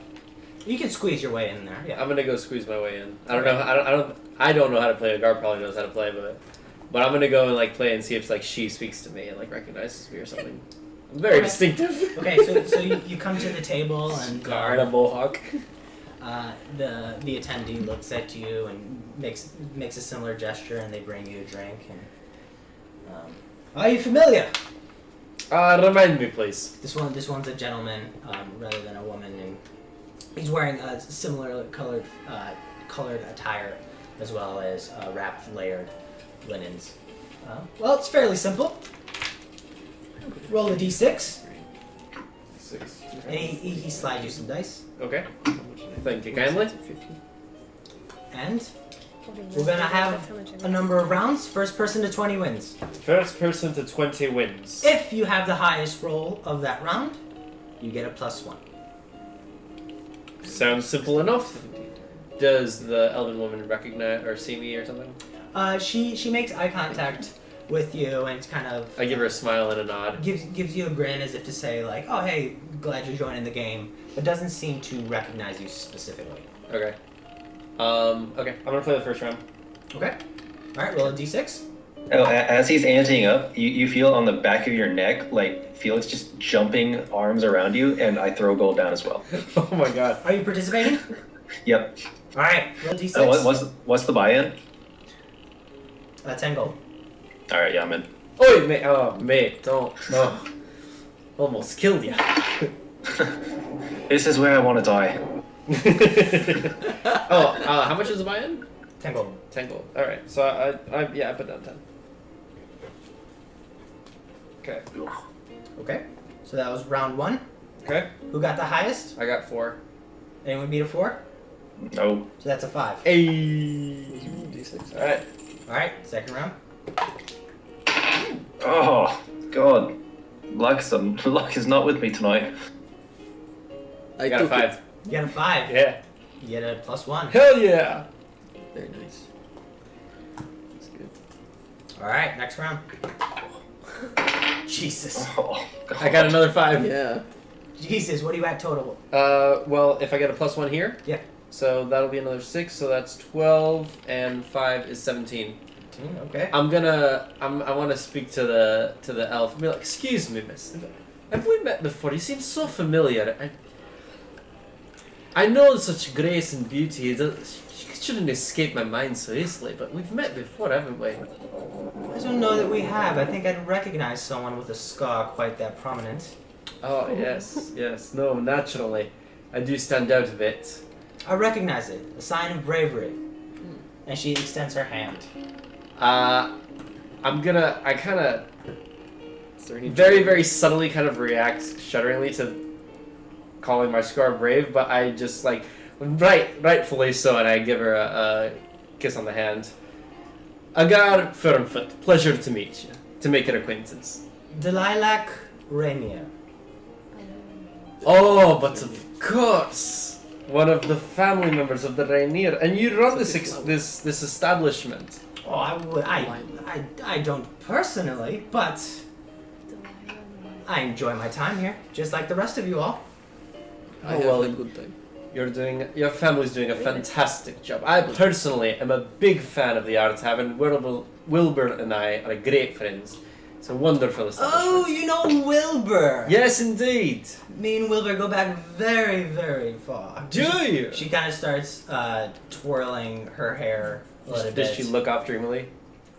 You can squeeze your way in there, yeah. I'm gonna go squeeze my way in. I don't know. I don't know how to play. Agär probably knows how to play, but I'm gonna go and like play and see if like she speaks to me and like recognizes me or something. I'm very Okay. distinctive. Okay, so you come to the table and Scar and a mohawk. the attendee looks at you and makes a similar gesture, and they bring you a drink. And are you familiar? Remind me, please. This one's a gentleman rather than a woman, and he's wearing a similar colored attire as well as wrapped layered linens. Well, it's fairly simple. Roll a d6, 6. and he slides you some dice. Okay. Thank you kindly. And we're gonna have a number of rounds. First person to 20 wins. First person to 20 wins. If you have the highest roll of that round, you get a +1. Sounds simple enough. Does the elven woman recognize or see me or something? She makes eye contact with you and kind of I give her a smile and a nod. gives you a grin as if to say like, "Oh, hey, glad you're joining the game," but doesn't seem to recognize you specifically. Okay. Okay. I'm gonna play the first round. Okay. All right. Roll a d6. Oh, as he's anteing up, you feel on the back of your neck like Felix just jumping arms around you, and I throw gold down as well. Oh my god. Are you participating? Yep. All right. Roll a d6. Oh, what's the buy-in? 10 gold. All right, yeah, I'm in. Oh, mate. Oh, mate. Don't. Oh. Almost killed you. This is where I want to die. How much is the buy-in? 10 gold. 10 gold. All right. So I put down 10. Okay. Okay. So that was round 1. Okay. Who got the highest? I got 4. Anyone beat a 4? No. So that's a 5. Hey. D6. All right. All right. Second round. Oh God, luck is not with me tonight. I got a took 5. You got a 5. Yeah. You get a +1. Hell yeah. it. Very nice. That's good. All right. Next round. Jesus. Oh, God. I got another 5. Yeah. Jesus. What are you at total? Well, if I get a +1 here. Yeah. So that'll be another 6. So that's 12, and 5 is 17. Okay. I want to speak to the elf and be like, "Excuse me, miss. Have we met before? You seem so familiar." I know such grace and beauty. She shouldn't escape my mind so easily, but we've met before, haven't we? I don't know that we have. I think I'd recognize someone with a scar quite that prominent. Oh, yes, yes. No, naturally. I do stand out a bit. I recognize it. A sign of bravery. And she extends her hand. I kind of Is there any very, very subtly kind of react shudderingly to calling my scar brave, but I just like, rightfully so, and I give her a kiss on the hand. Agär Firmfoot, pleasure to meet you, to make your acquaintance. Delilac Rainier. Oh, but of course, one of the family members of the Rainier, and you run this establishment. Oh, I don't personally, but I enjoy my time here, just like the rest of you all. I Oh, have well, a good time. Your family's doing a fantastic job. I personally am a big fan of the R Tavern. Wilbur and I are great friends. It's a wonderful establishment. Oh, you know Wilbur. Yes, indeed. Me and Wilbur go back very, very far. Do you? She kind of starts twirling her hair a little bit. Does she look off dreamily?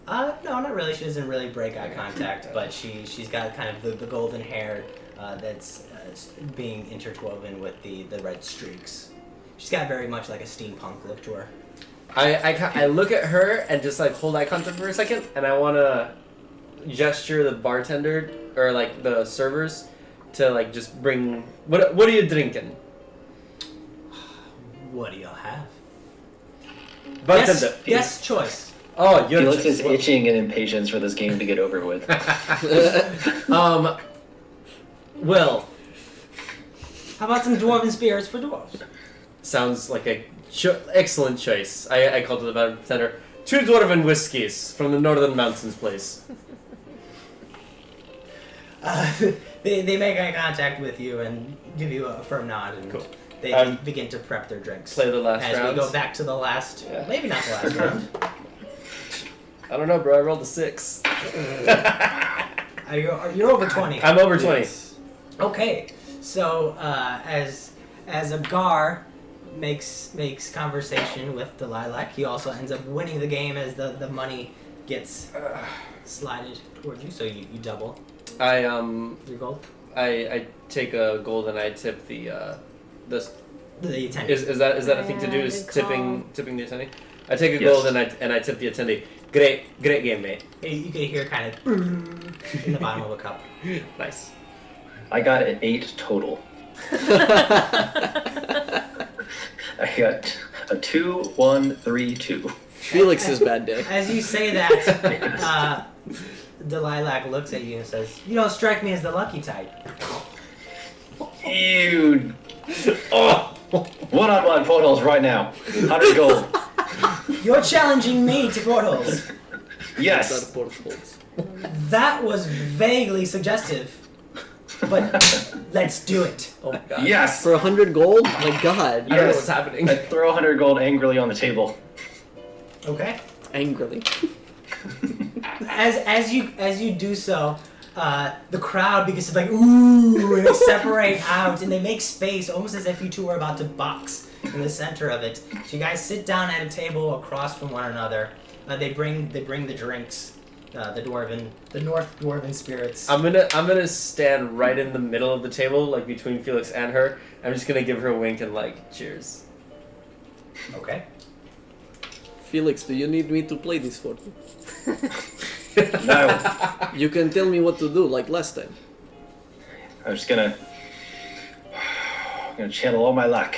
No, not really. She doesn't really break eye contact, but she's got kind of the golden hair that's being interwoven with the red streaks. She's got very much like a steampunk look to her. I look at her and just like hold eye contact for a second, and I want to gesture the bartender or like the servers to like just bring what are you drinking? What do y'all have? Bartender. Guess choice. Oh, you're Felix just, is itching in impatience for this game to get over with. Well, How about some dwarven spirits for dwarves? sounds like a excellent choice. I called to the bartender. 2 dwarven whiskies from the northern mountains, please. They make eye contact with you and give you a firm nod, and Cool. they begin to prep their drinks. Play the last As round. we go back to the last, Yeah. maybe not the last round. I don't know, bro. I rolled a 6. You're over 20. I'm over 20. Yes. Okay, so as Agär makes conversation with the Lilac, he also ends up winning the game as the money gets slided towards you, so you double I your gold. I take a gold and I tip the The attendant. is that a thing to do? Is Good tipping the attendee? I take a Yes. gold and I tip the attendee. Great game, mate. You can hear kind of in the bottom of a cup. Nice. I got an 8 total. I got a 2, 1, 3, 2. Felix's bad day. As you say that, the Lilac looks at you and says, "You don't strike me as the lucky type." Ew. Oh. One-on-one portals right now. 100 gold. You're challenging me to portals. Yes. Dark portals. That was vaguely suggestive, but let's do it. Oh my god. Yes. For 100 gold? My god. I don't know Yes. what's happening. I throw 100 gold angrily on the table. Okay. Angrily. As you do so, the crowd begins to like ooh, and they separate out and they make space, almost as if you two were about to box in the center of it. So you guys sit down at a table across from one another. They bring the drinks, the North Dwarven spirits. I'm gonna stand right in the middle of the table, like between Felix and her. I'm just gonna give her a wink and like cheers. Okay. Felix, do you need me to play this for you? No. You can tell me what to do, like last time. I'm just gonna channel all my luck.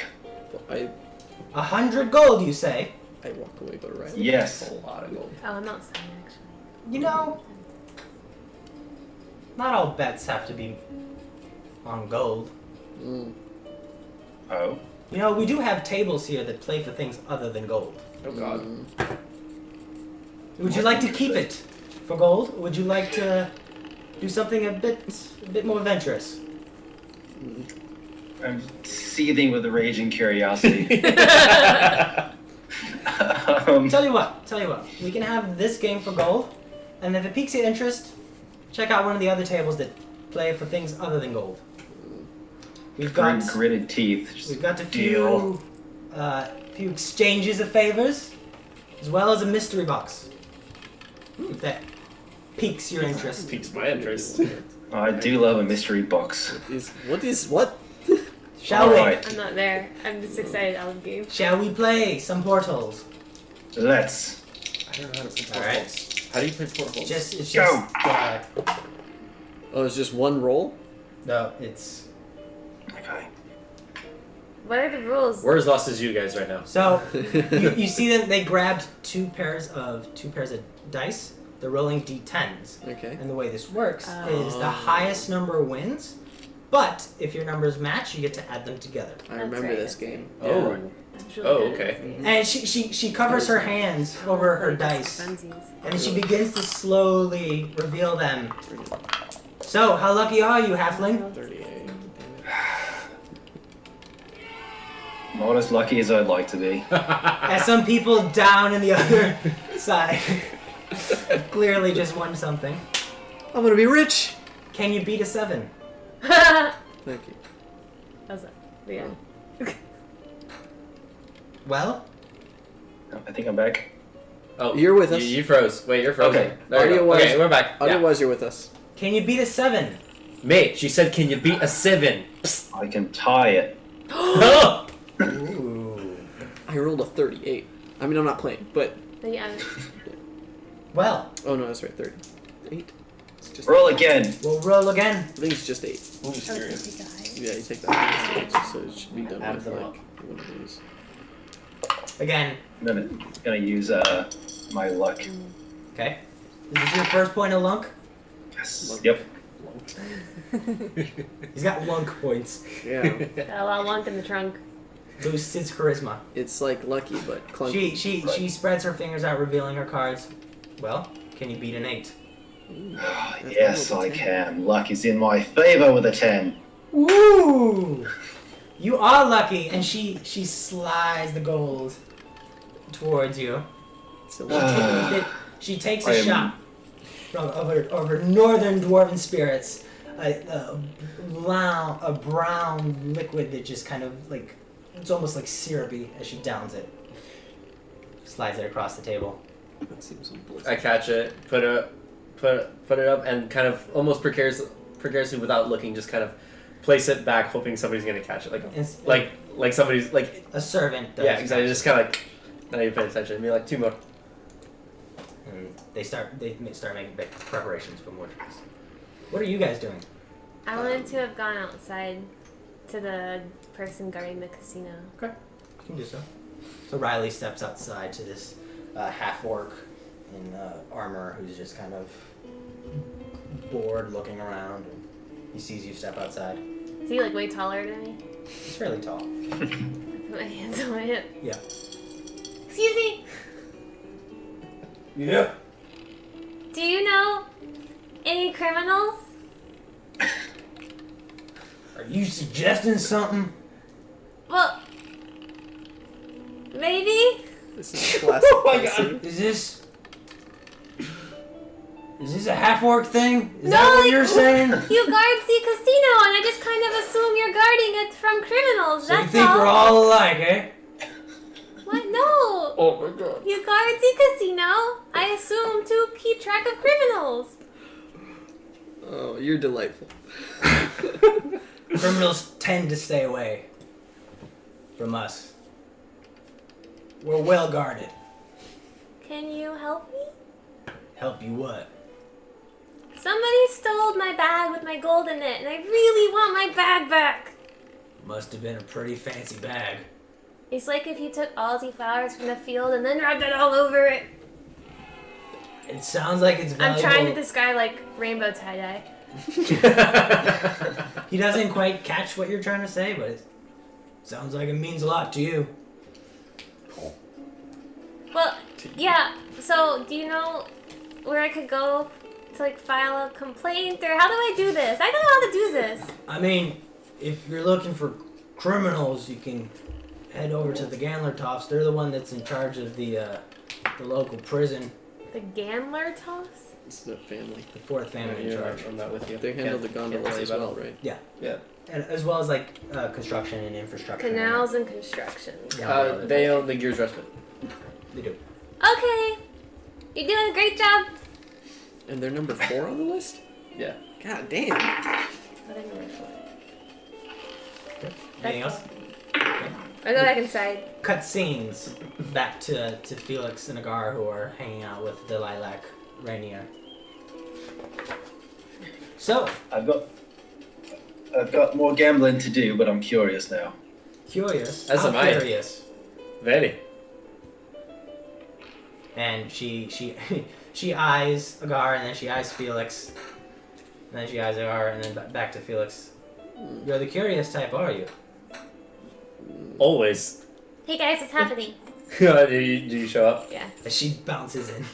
I 100 gold, you say? walk away, but right. Yes. A lot of gold. Oh, I'm outside actually. You know, not all bets have to be on gold. Mm. Oh. You know, we do have tables here that play for things other than gold. Oh god. Mm. Would you like to keep it for gold, or would you like to do something a bit more adventurous? I'm seething with rage and curiosity. Tell you what, we can have this game for gold, and if it piques your interest, check out one of the other tables that play for things other than gold. We've got gritted teeth. Just we've got a deal. few exchanges of favors, as well as a mystery box. If that piques your interest. Piques my interest. I do love a mystery box. What? Shall we? Alright, I'm not there. I'm just excited out of the game. Shall we play some portals? let's. I don't know how to play All right. portals. How do you play portals? It's just Go. Oh, it's just one roll? no, it's Okay. What are the rules? We're as lost as you guys right now. so you see them. They grabbed two pairs of dice. They're rolling d10s, Okay. and the way this works is the Oh. highest number wins. But if your numbers match, you get to add them together. I That's remember right, this that's game. Oh. I'm really Oh, good at okay. this game. And she covers her hands over her dice, Funsies. and she begins to slowly reveal them. So, how lucky are you, halfling? 38. Not as lucky as I'd like to be. As some people down in the other side clearly just won something. I'm gonna be rich! Can you beat a 7? Thank you. How's that? Yeah. Well, I think I'm back. Oh, You're with us. You froze. Wait, you're frozen. Okay. There you go. Audio-wise- Okay, we're back. Yeah. Otherwise, you're with us. can you beat a 7? Mate, she said, can you beat a 7? I can tie it. Oh! Ooh. I rolled a 38. I mean, I'm not playing, but. Yeah. Well, Oh no, that's right, 38. It's just Roll again. we'll roll again. I think it's just 8. Oh, take a high. Yeah, you take that. So it should be done Add with them like up. one of these. Again. I'm gonna use my luck. Okay. Is this your first point of lunk? Yes. Yep. He's got lunk points. Yeah, Got a lot of lunk in the trunk. Boosts his charisma. it's like lucky but clunky. She spreads her fingers out, revealing her cards. Well, can you beat an 8? Yes, I can. Luck is in my favor with a 10. Woo! You are lucky, and she slides the gold towards you. So She takes I a am- shot of her northern dwarven spirits, a brown liquid that just kind of like, it's almost like syrupy as she downs it. Slides it across the table. that seems some bullshit. I catch it, put it up, and kind of almost precariously without looking, just kind of place it back, hoping somebody's gonna catch it, like somebody's like A servant does. yeah, exactly. Just kind of like not even paying attention. Be like 2 more. And they start making big preparations for more drinks. What are you guys doing? I wanted to have gone outside to the person guarding the casino. You can do so. So Riley steps outside to this half-orc in armor who's just kind of bored looking around, and he sees you step outside. Is he like way taller than me? He's fairly tall. I put my hands on my hip. Yeah. Excuse me. Yeah. Do you know any criminals? Are you suggesting something? Well, maybe. This is classic. Oh my Classic. Is this a half-orc thing? Is No, that what like- you're saying? You guard the casino, and I just kind of assume you're guarding it from criminals. So you That's think all. we're all alike, eh? What? No. Oh my god. You guard the casino. I assume to keep track of criminals. Oh, you're delightful. Criminals tend to stay away from us. We're well guarded. Can you help me? Help you what? Somebody stole my bag with my gold in it, and I really want my bag back. Must have been a pretty fancy bag. It's like if you took Aussie flowers from the field and then rubbed it all over it. It sounds like it's I'm valuable. trying to describe like rainbow tie-dye. He doesn't quite catch what you're trying to say, but it sounds like it means a lot to you. Well, yeah, so do you know where I could go to like file a complaint, or how do I do this? I don't know how to do this. I mean, if you're looking for criminals, you can head over to the Gambler Tops. They're the one that's in charge of the local prison. The gambler toss? It's the family. The fourth family in charge. I'm not with you. They handle the gondolas worry as about well, it. right? Yeah. And as well as like construction and infrastructure. Canals and construction. Yeah. They own the Gears Respite. They do. Okay. You're doing a great job. And they're number 4 on the list? Yeah. God damn. What am I for? Anything else? I go back inside. Cut scenes back to Felix and Agär, who are hanging out with the Lilac Rainier. So, I've got more gambling to do, but I'm curious now. curious. As How am I. curious. Very. And she she eyes Agär, and then she eyes Felix, and then she eyes Agär, and then back to Felix. You're the curious type, are you? Always. Hey guys, what's happening? do you show up? Yeah. As she bounces in.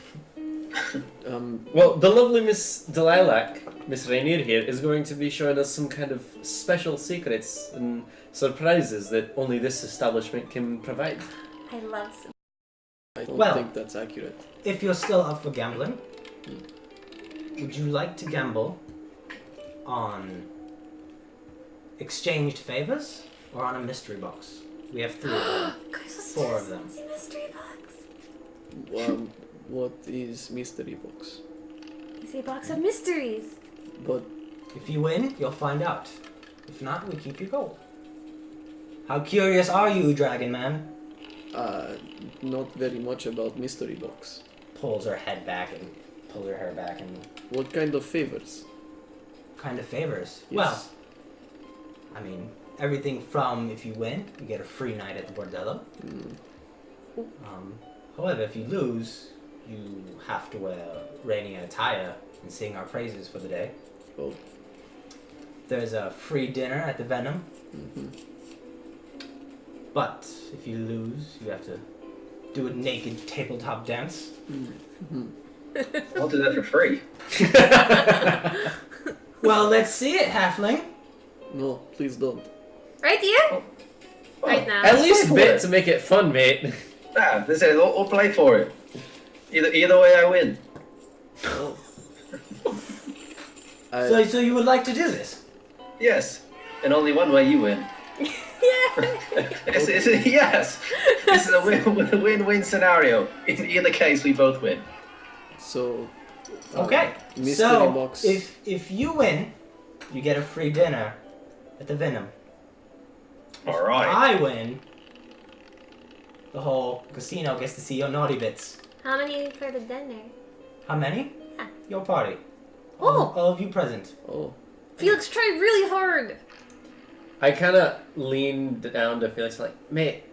Well, the lovely Miss Delilac, Miss Rainier here, is going to be showing us some kind of special secrets and surprises that only this establishment can provide. I love some. I don't Well- think that's accurate. If you're still up for gambling, would you like to gamble on exchanged favors or on a mystery box? We have 3 of them. Guys, what's 4 this? of them. It's a mystery box. What is mystery box? It's a box of mysteries. But If you win, you'll find out. If not, we keep your gold. How curious are you, Dragon Man? not very much about mystery box. Pulls her head back and pulls her hair back and What kind of favors? kind of favors. Yes. Well, I mean, everything from if you win, you get a free night at the bordello. However, if you lose, you have to wear Rainier attire and sing our praises for the day. Oh. There's a free dinner at the Venom. But if you lose, you have to do a naked tabletop dance. I'll do that for free. Well, let's see it, Halfling. No, please don't. Right here? Right now. At least a for bit it. to make it fun, mate. Ah, this is, we'll play for it. Either way, I win. Oh. So you would like to do this? Yes, and only one way you win. Yes, this is a win-win scenario. In either case, we both win. So. Okay. Mystery So box. if you win, you get a free dinner at the Venom. All right. I win, the whole casino gets to see your naughty bits. How many for the dinner? How many? Yeah. Your party. Oh. All of you present. Oh. Felix tried really hard. I kind of leaned down to Felix, like, mate,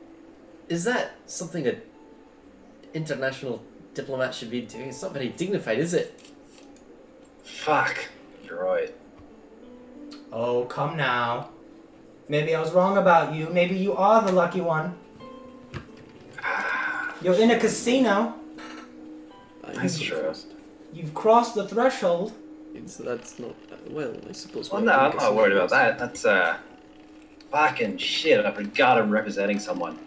is that something an international diplomat should be doing? It's not very dignified, is it? Fuck. You're right. Oh, come now. Maybe I was wrong about you. Maybe you are the lucky one. You're in a casino. That's true. You've crossed the threshold. That's not. Well, I suppose. Well, we no, have I'm to not consider worried about this. that. That's fucking shit. I forgot I'm representing someone.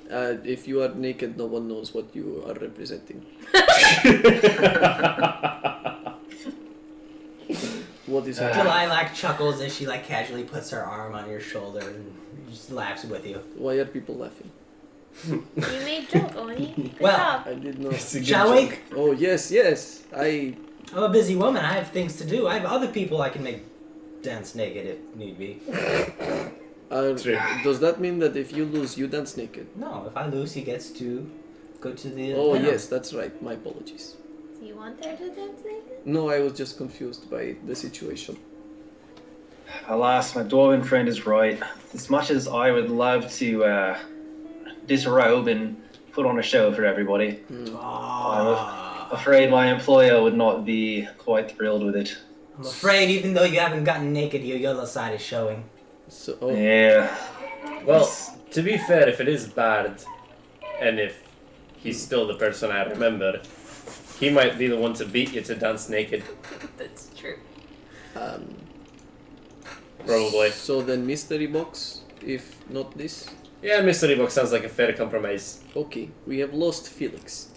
If you are naked, no one knows what you are representing. What is happening? Lilac chuckles as she like casually puts her arm on your shoulder and just laughs with you. Why are people laughing? You made joke, Oni. Good Well, job. I did not. Shall we? Oh yes. I'm a busy woman. I have things to do. I have other people I can make dance naked if need be. True. Does that mean that if you lose, you dance naked? No, if I lose, he gets to go to the. Oh Venom. yes, that's right. My apologies. Do you want her to dance naked? No, I was just confused by the situation. Alas, my dwarven friend is right. As much as I would love to disrobe and put on a show for everybody, Ah. I'm afraid my employer would not be quite thrilled with it. I'm afraid even though you haven't gotten naked, your yellow side is showing. So, Yeah. Well, to be fair, if it is bad, and if he's still the person I remember, he might be the one to beat you to dance naked. That's true. Probably. So then, mystery box. If not this, Yeah, mystery box sounds like a fair compromise. okay. We have lost Felix.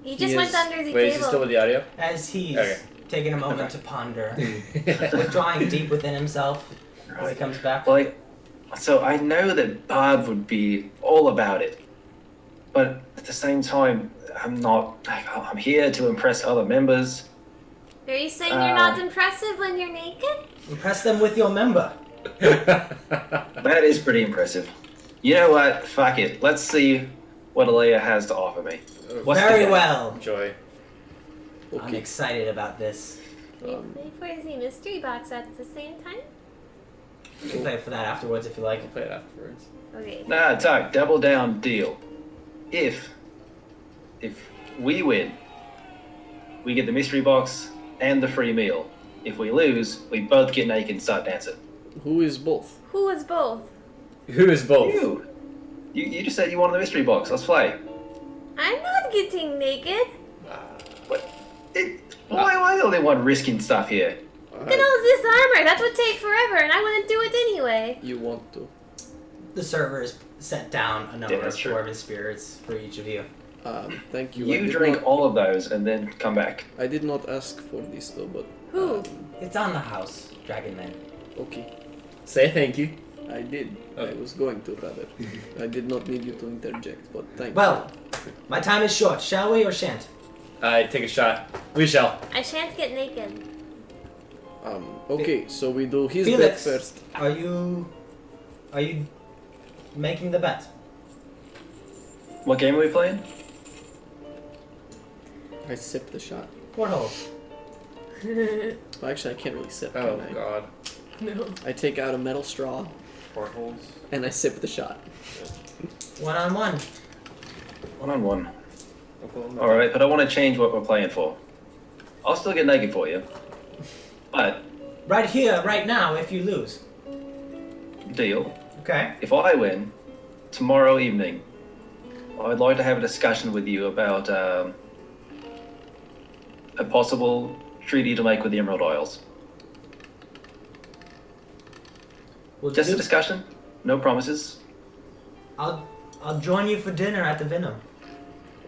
He just He went is- under the Wait, is he still table. with the audio? As he's Okay. taking a moment to ponder, withdrawing deep within himself as he comes back. Like, so I know that Bard would be all about it, but at the same time, I'm not. I'm here to impress other members. Are you saying you're not impressive when you're naked? Impress them with your member. That is pretty impressive. You know what? Fuck it. Let's see what Alea has to offer me. What's the Very game? well. Joy. I'm Okay. excited about this. Play for the mystery box at the same time? We can play for that afterwards if you like. I'll play it afterwards. Okay. Nah, Tuck. Double down deal. If we win, we get the mystery box and the free meal. If we lose, we both get naked and start dancing. Who is both? Who was both? Who is both? You just said you wanted the mystery box. Let's play. I'm not getting naked. What? Why are they one risking stuff here? Look at all this armor. That would take forever, and I wouldn't do it anyway. You want to? The server has set down a number Yeah, that's of true. dwarven spirits for each of you. Thank you. You drink all of those and then come back. I did not ask for this though, but Who? It's on the house, Dragon Man. okay. Say thank you. I did. I Okay. was going to rather. I did not need you to interject, but thank Well, my time is short. Shall we or shan't? I take a shot. We shall. I shan't get naked. you. Okay, so we do his Felix. bet first. Are you making the bet? What game are we playing? I sip the shot. Porthole. Well, actually, I can't really sip. Oh Can I? god. No. I take out a metal straw Portholes. and I sip the shot. 1-on-1. 1-on-1. Alright, but I want to change what we're playing for. I'll still get naked for you. But, Right here, right now, if you lose. deal. Okay. If I win, tomorrow evening, I'd like to have a discussion with you about a possible treaty to make with the Emerald Isles. We'll Just a do- discussion, no promises. I'll join you for dinner at the Venom.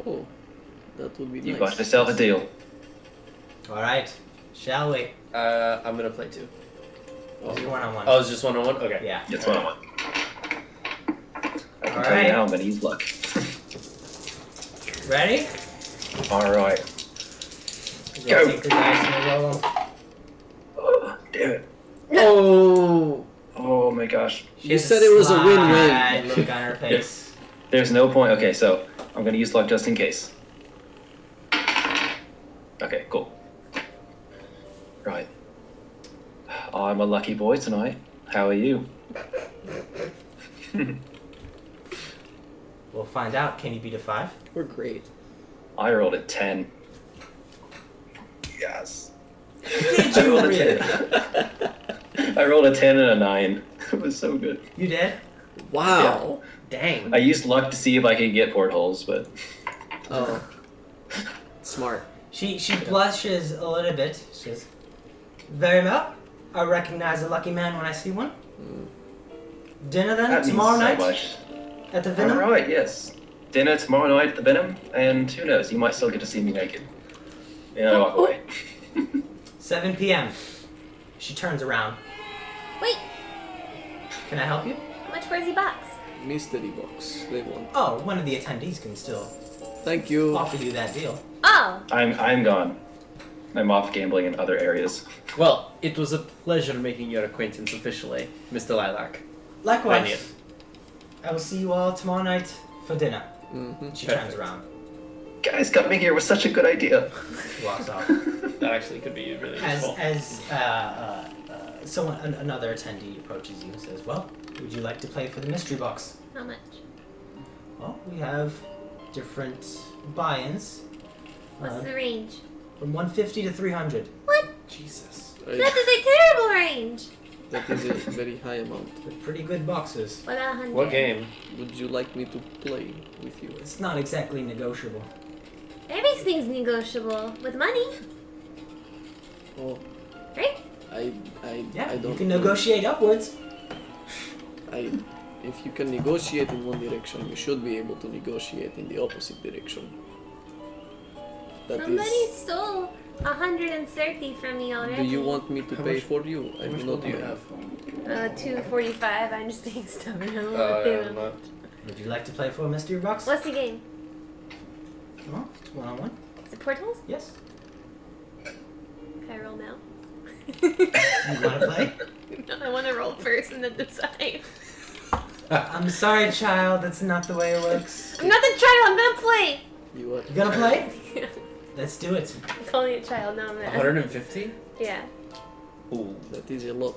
Oh, that would be You nice. got yourself a deal. All right. Shall we? I'm gonna play too. This is 1-on-1. Oh, it's just 1-on-1? Okay. Yeah. That's what I want. I can tell Alright. you now, but he's luck. Ready? Alright. You'll Go. Take the dice and roll them. Oh, damn it. Oh! Oh my gosh. She You has said it was a win-win. sly Look on her face. There's no point. Okay, so I'm gonna use luck just in case. Okay, cool. Right. I'm a lucky boy tonight. How are you? We'll find out. Can you beat a 5? We're great. I rolled a 10. Yes. Did I you rolled a really? 10. I rolled a 10 and a 9. It was so good. You did? Wow. Dang. I used luck to see if I could get portholes, but Oh. Smart. She blushes a little bit. She says, "Very well. I recognize a lucky man when I see one." Dinner then that means tomorrow so night much. at the Venom. All right, yes. Dinner tomorrow night at the Venom, and who knows, you might still get to see me naked. And I walk away. 7 p.m. She turns around. Wait, Can I help you? how much for the box? Mystery box. They want. Oh, one of the attendees can still Thank you. offer you that deal. Oh, I'm gone. I'm off gambling in other areas. Well, it was a pleasure making your acquaintance officially, Mr. Lilac. Likewise. Rania. I will see you all tomorrow night for dinner. Mm-hmm. She turns Perfect. around. Guys, coming here was such a good idea. Walks off. That actually could be really useful. As another attendee approaches you and says, "Well, would you like to play for the mystery box?" how much? Well, we have different buy-ins. What's the range? From 150 to 300. What? Jesus. That is a terrible range. That is a very high amount. They're pretty good boxes. What about 100? What game? Would you like me to play with you? It's not exactly negotiable. Everything's negotiable with money, Oh, right? Yeah, I don't. you can negotiate upwards. If you can negotiate in one direction, you should be able to negotiate in the opposite direction. That Somebody is. stole 130 from me already. Do you want me to How pay much- for you? I How much do gold not do you have. have? 245. I'm just being stubborn. I don't want to pay Yeah, them. not. Would you like to play for mystery box? What's the game? Oh, it's 1-on-1. Is it portals? Yes. Can I roll now? You want to play? No, I want to roll first and then decide. I'm sorry, child. That's not the way it works. I'm not the child. I'm gonna play. You are. You gonna play? Let's do it. I'm calling it child. No, I'm not. 150? Yeah. Ooh. That is a lot.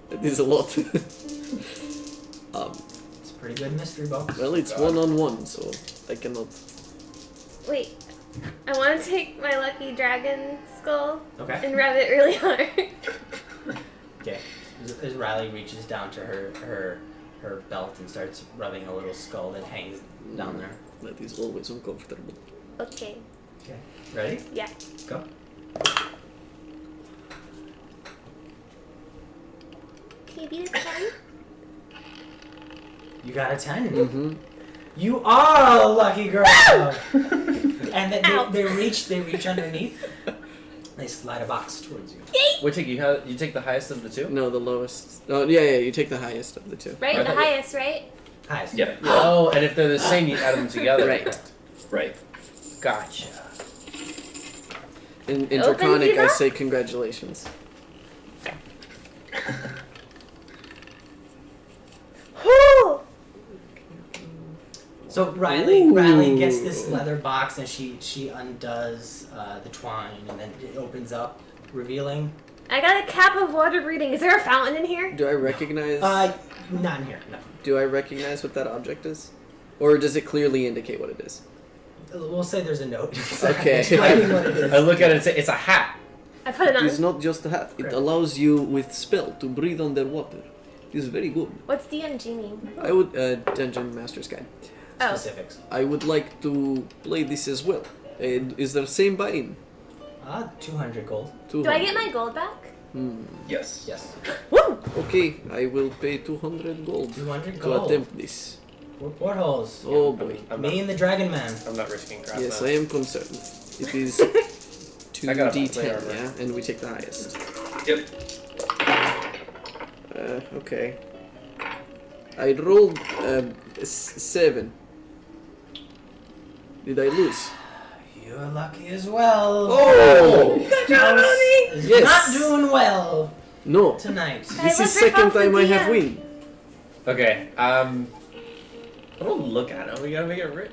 That is a lot. It's a pretty good mystery box. Well, it's God. 1-on-1, so I cannot. Wait. I want to take my lucky dragon skull Okay. and rub it really hard. Okay. As Riley reaches down to her belt and starts rubbing a little skull that hangs down there. That is always uncomfortable. Okay. Okay. Ready? Yeah. Go. Can you beat a 10? You got a 10. Mm-hmm. You are a lucky girl. And Ow. they reach underneath. They slide a box towards you. Wait, you take the highest of the two? No, the lowest. Oh, yeah, you take the highest of the two. Right? I The thought- highest, right? Highest. Yep. Oh, and if they're the same, you add them together. Right. Right. Gotcha. In Open Draconic, I zebra? say congratulations. Whoo! So Riley gets this leather box and she undoes the twine and then it opens up, revealing. I got a cap of water breathing. Is there a fountain in here? Do I recognize? Not in here. No. Do I recognize what that object is, or does it clearly indicate what it is? We'll say there's a note. Okay. Explaining what it is. I look at it and say, it's a hat. I put it on. It's not just a hat. It Correct. allows you with spell to breathe underwater. It is very good. What's DMG mean? I would Dungeon Master's Guide. Oh. Specifics. I would like to play this as well. Is there same buy-in? 200 gold. Do I get my gold back? Yes. Yes. Woo! Okay, I will pay 200 gold 200 to gold. attempt this. For portholes. Oh boy. I'm Me not, and the Dragon Man. I'm not risking crap. Yes, now. I am concerned. It is I got a play 2d10, armor. yeah? And we take the highest. Yep. Okay. I rolled 7. Did I lose? You're lucky as well. Oh! House is Yes. not doing well No. tonight. I This is was right second off the time I have DM. win. Okay, don't look at it. We gotta make it right.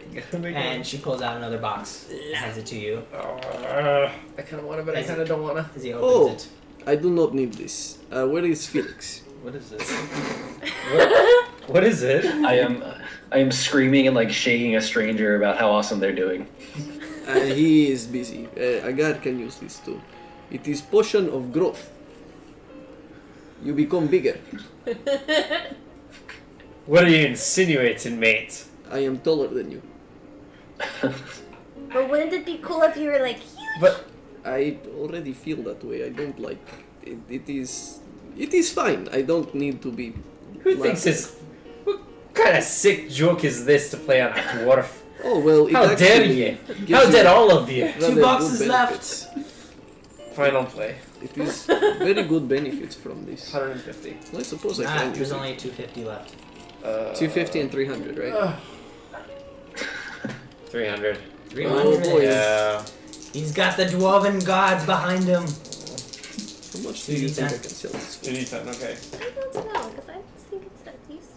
And she pulls out another box, hands it to you I kind of want it, but I kind of don't want to. as he opens it. I do not need this. Where is Felix? What is it? what is it? I am screaming and like shaking a stranger about how awesome they're doing. He is busy. Agär can use this too. It is potion of growth. You become bigger. What are you insinuating, mate? I am taller than you. But wouldn't it be cool if you were like huge? But I already feel that way. I don't like it. It is fine. I don't need to be. who thinks this? What kind of sick joke is this to play on a dwarf? Oh well. It How dare actually you? gives How dare all of you? rather 2 good boxes benefits. Final play. It is very good benefits from this. 150. I suppose I Ah, can use there's it. only 250 left. 250 and 300, right? 300. 300. Oh, boy. Yeah. He's got the dwarven gods behind him. How much do you think I can sell this for? 2d10, okay. I don't know, because I just think it's at least.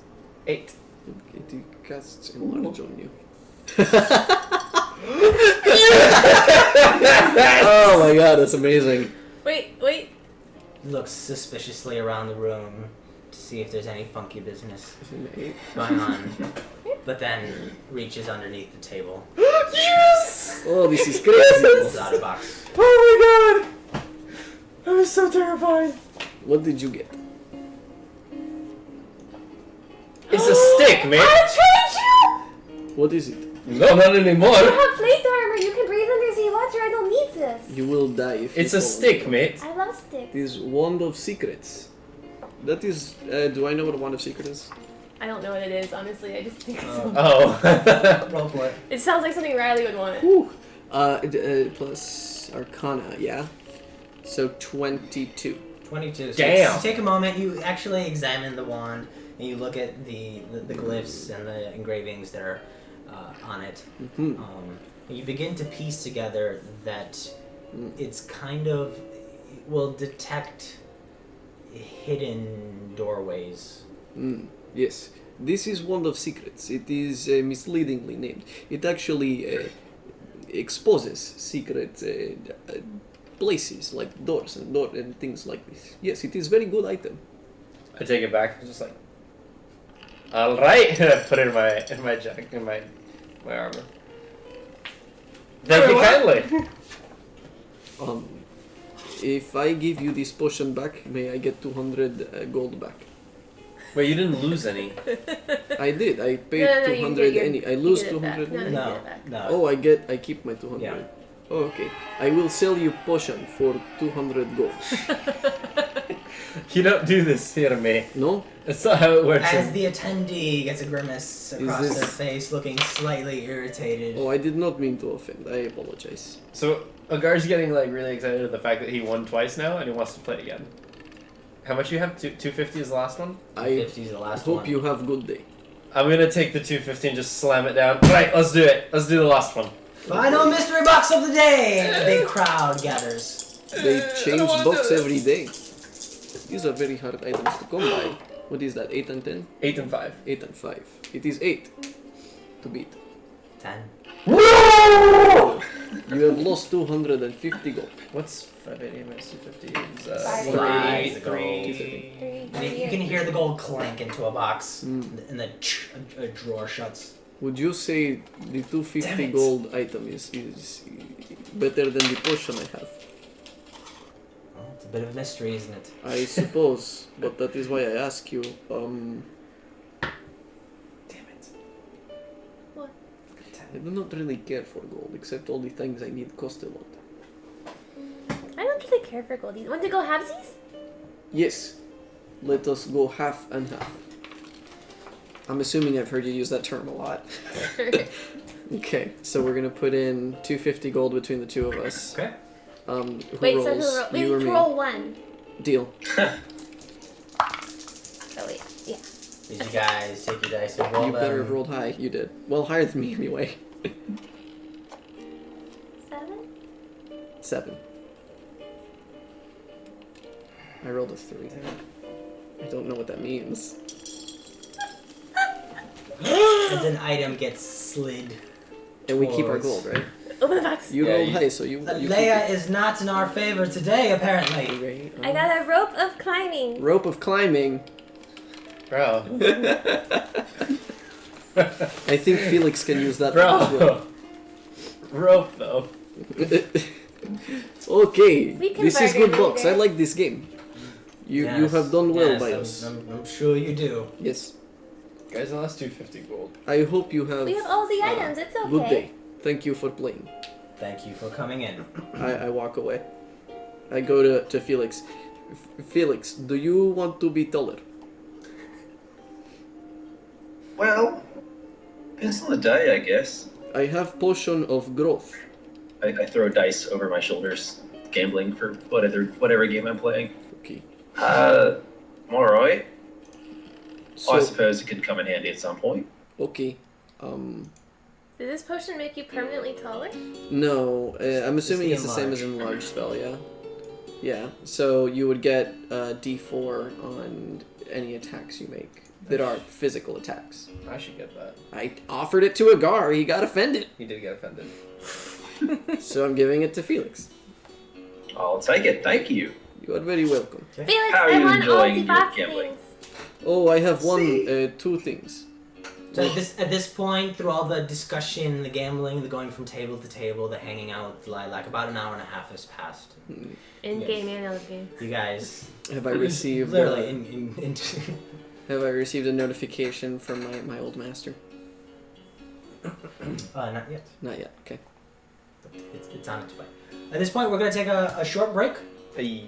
8. It casts enlarge on you. Oh my god, that's amazing. Wait. Looks suspiciously around the room to see if there's any funky business Eight. going on, but then reaches underneath the table, Yes! Oh, this is pulls crazy. out a box. Oh my god! I was so terrified. What did you get? It's a stick, mate. I trade you! What is it? No, not anymore. You have plate armor. You can breathe under sea water. I don't need this. You will die if you It's a fall. stick, mate. I love sticks. It is Wand of Secrets. That is. Do I know what a Wand of Secrets is? I don't know what it is, honestly. I just think it's Oh. Roll for it. It sounds like something Riley would want. Whew. Plus Arcana, yeah. So 22. 22. So Damn. you take a moment, you actually examine the wand, and you look at the glyphs and the engravings that are on it. Mm-hmm. And you begin to piece together that it's kind of, it will detect hidden doorways. Yes. This is Wand of Secrets. It is misleadingly named. It actually exposes secret places like doors and things like this. Yes, it is very good item. I take it back. I'm just like, all right. And I put it in my jacket, in my armor. Thank you kindly. If I give you this potion back, may I get 200 gold back? Wait, you didn't lose any. I did. I paid No, you 200 get any. I you lose get it back. 200 No, any. you No, get it back. no. Oh, I keep my 200. Yeah. Oh, okay. I will sell you potion for 200 gold. You don't do this here to me. No? That's not how it works. As the attendee gets a grimace across this- their face, looking slightly irritated. Oh, I did not mean to offend. I apologize. So Agär's getting like really excited at the fact that he won twice now and he wants to play again. How much you have? 250 is the last one? I 50 is the last hope one. you have good day. I'm gonna take the 250 and just slam it down. Right, let's do it. Let's do the last one. Final mystery box of the day! And a big crowd gathers. They change wanna box do this. every day. These are very hard items to come by. What is that? 8 and 10? 8 and 5. 8 and 5. It is 8 to beat. 10. You have lost 250 gold. What's 580 minus 250? Is, Five. 180 Five. gold. And you can hear the gold clank into a box, Mm. and then a drawer shuts. Would you say the 250 Damn it. gold item is better than the potion I have? Well, it's a bit of a mystery, isn't it? I suppose, but that is why I ask you. Damn it. What? I do not really care for gold, except all the things I need cost a lot. I don't really care for goldies. Want to go halvesies? Yes, let us go half and half. I'm assuming I've heard you use that term a lot. Okay, so we're gonna put in 250 gold between the two of us. Okay. Who Wait, rolls? so who roll? You or Wait, me? roll one. Deal. Oh wait, yeah. Did you guys take your dice and roll You better them? have rolled high. You did. Well, higher than me anyway. 7? 7. I rolled a 3. I don't know what that means. As an item gets slid. And we keep our Towards- gold, right? Open the box. You Yeah, rolled you- high, so you Leia is not in our favor today, apparently. keep it. I got a rope of climbing. Rope of climbing. Bro. I think Felix can use that one as well. Bro. Rope, though. Okay, We can this is bargain good box. I later. like this game. You Yes, have done well yes, by I'm, us. I'm sure you do. Yes. Guys, I lost 250 gold. I hope you have We have all the items. It's okay. good day. Thank you for playing. Thank you for coming in. I walk away. I go to Felix. Felix, do you want to be taller? Well, depends on the day, I guess. I have potion of growth. I throw dice over my shoulders, gambling for whatever game I'm playing. Okay. I'm alright. So, I suppose it could come in handy at some point. okay. Did this potion make you permanently taller? No, I'm assuming the it's the same as enlarged spell, yeah? Yeah, so you would get D4 on any attacks you make that are physical attacks. I should get that. I offered it to Agär, he got offended. He did get offended. So I'm giving it to Felix. I'll take it. Thank you. You are very welcome. Felix, How are I you want all enjoying the your box gambling? things. Oh, I have See? two things. So at this point, through all the discussion, the gambling, the going from table to table, the hanging out with Lilac, about an hour and a half has passed. In Yes. game and out of game. You guys, Have I received literally in have I received a notification from my old master? not yet. Not yet. Okay. But it's on its way. At this point, we're gonna take a short break. Hey.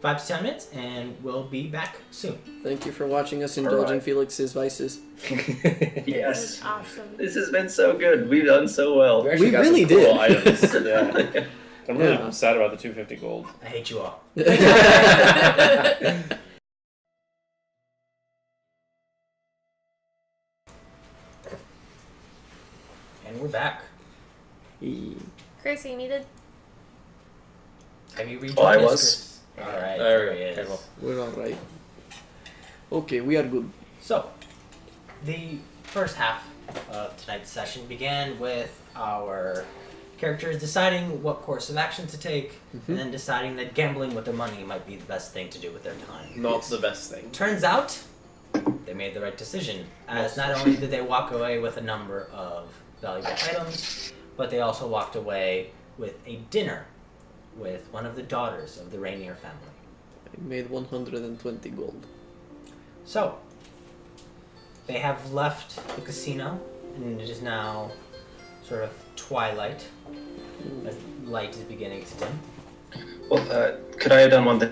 5 to 10 minutes, and we'll be back soon. Thank you for watching us indulge in Alright. Felix's vices. This Yes. is awesome. This has been so good. We've done so well. We actually We got really some cool did. items. Yeah. I'm really Yeah. sad about the 250 gold. I hate you all. And we're back. Chris, are you muted? Have you rejoined Oh, I us, was. Chris? All right. There he we is. go. Okay, well. We're alright. Okay, we are good. So, the first half of tonight's session began with our characters deciding what course of action to take, and then deciding that gambling with their money might be the best thing to do with their time. Not the best thing. Turns out, they made the right decision, as not only did they walk away with a number of valuable items, but they also walked away with a dinner with one of the daughters of the Rainier family. I made 120 gold. So, they have left the casino, and it is now sort of twilight, as light is beginning to dim. Well, could I have done one thing?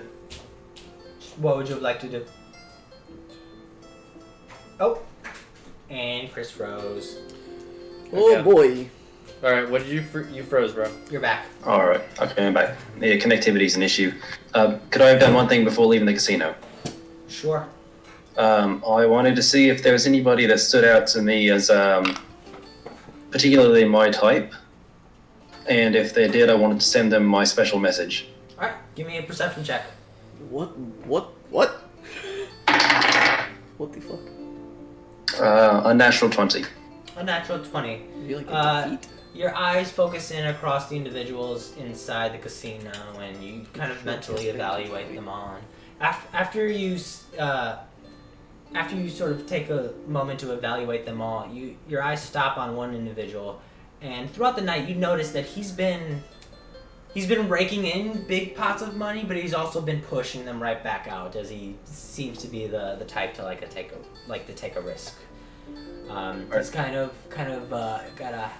What would you have liked to do? Oh, and Chris froze. Oh Okay. boy. Alright, what did you you froze, bro? You're back. All right. Okay, I'm back. Yeah, connectivity's an issue. Could I have done one thing before leaving the casino? Sure. I wanted to see if there was anybody that stood out to me as particularly my type, and if they did, I wanted to send them my special message. All right, give me a perception check. What? What the fuck? A natural 20. A natural 20. You like a defeat? Your eyes focus in across the individuals inside the casino, and you kind of mentally evaluate them all. And after you sort of take a moment to evaluate them all, your eyes stop on one individual, and throughout the night you notice that he's been raking in big pots of money, but he's also been pushing them right back out, as he seems to be the type to take a risk. He's kind of got a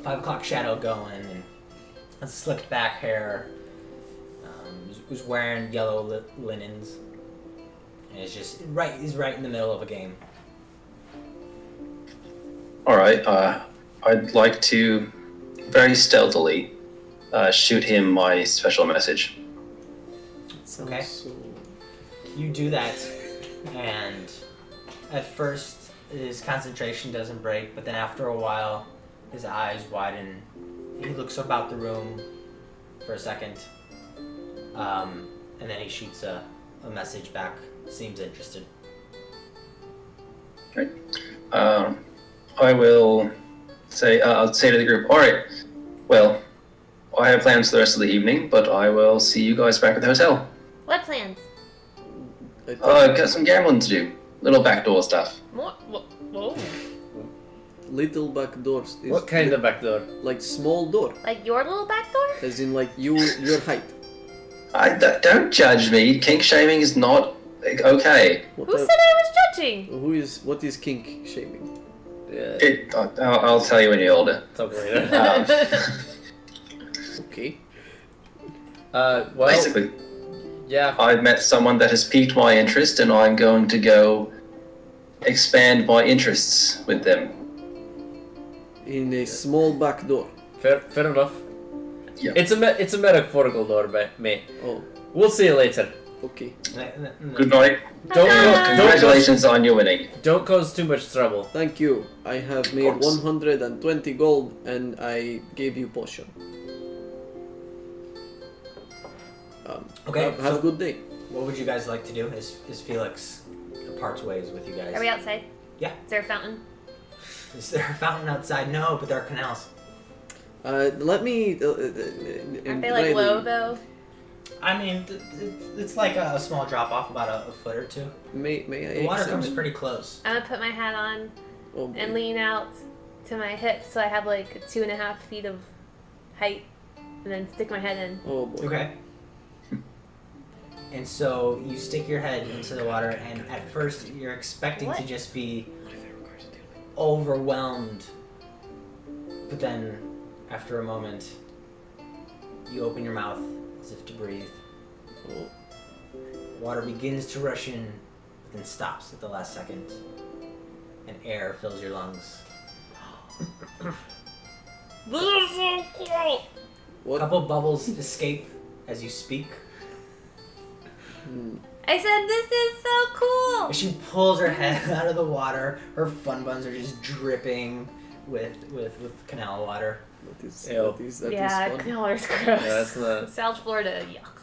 5 o'clock shadow going, and has slicked back hair. Was wearing yellow linens, and he's right in the middle of a game. All right. I'd like to very stealthily shoot him my special message. Okay. So... You do that, and at first his concentration doesn't break, but then after a while, his eyes widen. He looks about the room for a second, and then he shoots a message back. Seems interested. Right. I will say. I'll say to the group. All right. Well, I have plans for the rest of the evening, but I will see you guys back at the hotel. What plans? I think I've got some gambling to do. Little backdoor stuff. More? Whoa. little back doors. Is What kind of back door? Like small door, Like your little back door? as in like your height. Don't judge me. Kink shaming is not okay. What Who are- said I was judging? What is kink shaming? Yeah, I'll tell you when you're older. talk later. Okay. Well, Basically, yeah. I've met someone that has piqued my interest, and I'm going to go expand my interests with them. In a small back door. Fair enough. Yeah. It's a metaphorical door, mate. Oh, We'll see you later. okay. Good night. Ta-da! Congratulations on your winning. Don't cause too much trouble. Thank you. I have made course. 120 gold and I gave you potion. Okay, Have so- a good day. What would you guys like to do? Is Felix parts ways with you guys? Are we outside? Yeah. Is there a fountain? Is there a fountain outside? No, but there are canals. Let me. Aren't they like low though? I mean, it's like a small drop off, about a foot or two. May I The water comes examine? pretty close. I'm gonna put my hat on Oh, and lean out to my hips so I have like 2.5 feet of height, and then stick my head in. oh boy. Okay. And so you stick your head into the water, and at first you're expecting to What? just be overwhelmed. But then, after a moment, you open your mouth as if to breathe. Oh. Water begins to rush in, but then stops at the last second, and air fills your lungs. This is so cool. A What? couple bubbles escape as you speak. I said this is so cool. As she pulls her head out of the water, her fun buns are just dripping with canal water. That is Ew. Yeah, fun. color's gross. Yeah, that's not. South Florida, yuck.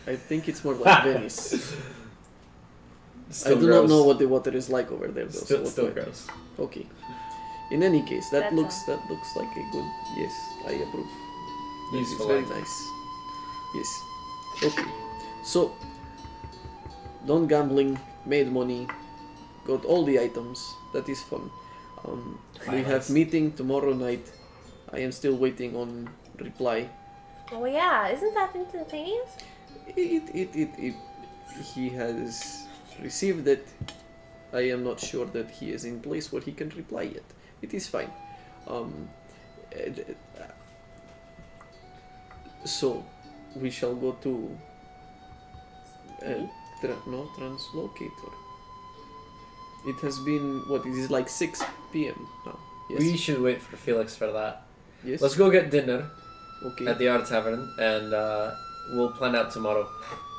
I think it's more like Venice. Still I do gross. not know what the water is like over there, though. Still, so still what- gross. Okay. In any case, that That's looks like a good. Yes, I approve. That is Useful very item. nice. Yes. Okay. So, done gambling, made money, got all the items. That is fun. We have Highlights. meeting tomorrow night. I am still waiting on reply. Oh yeah, isn't that instantaneous? He has received it. I am not sure that he is in place where he can reply yet. It is fine. So we shall go to translocator. It has been what? It is like 6 p.m. now. Yes. We should wait for Felix for that. Yes. Let's go get dinner Okay. at the R Tavern, and we'll plan out tomorrow,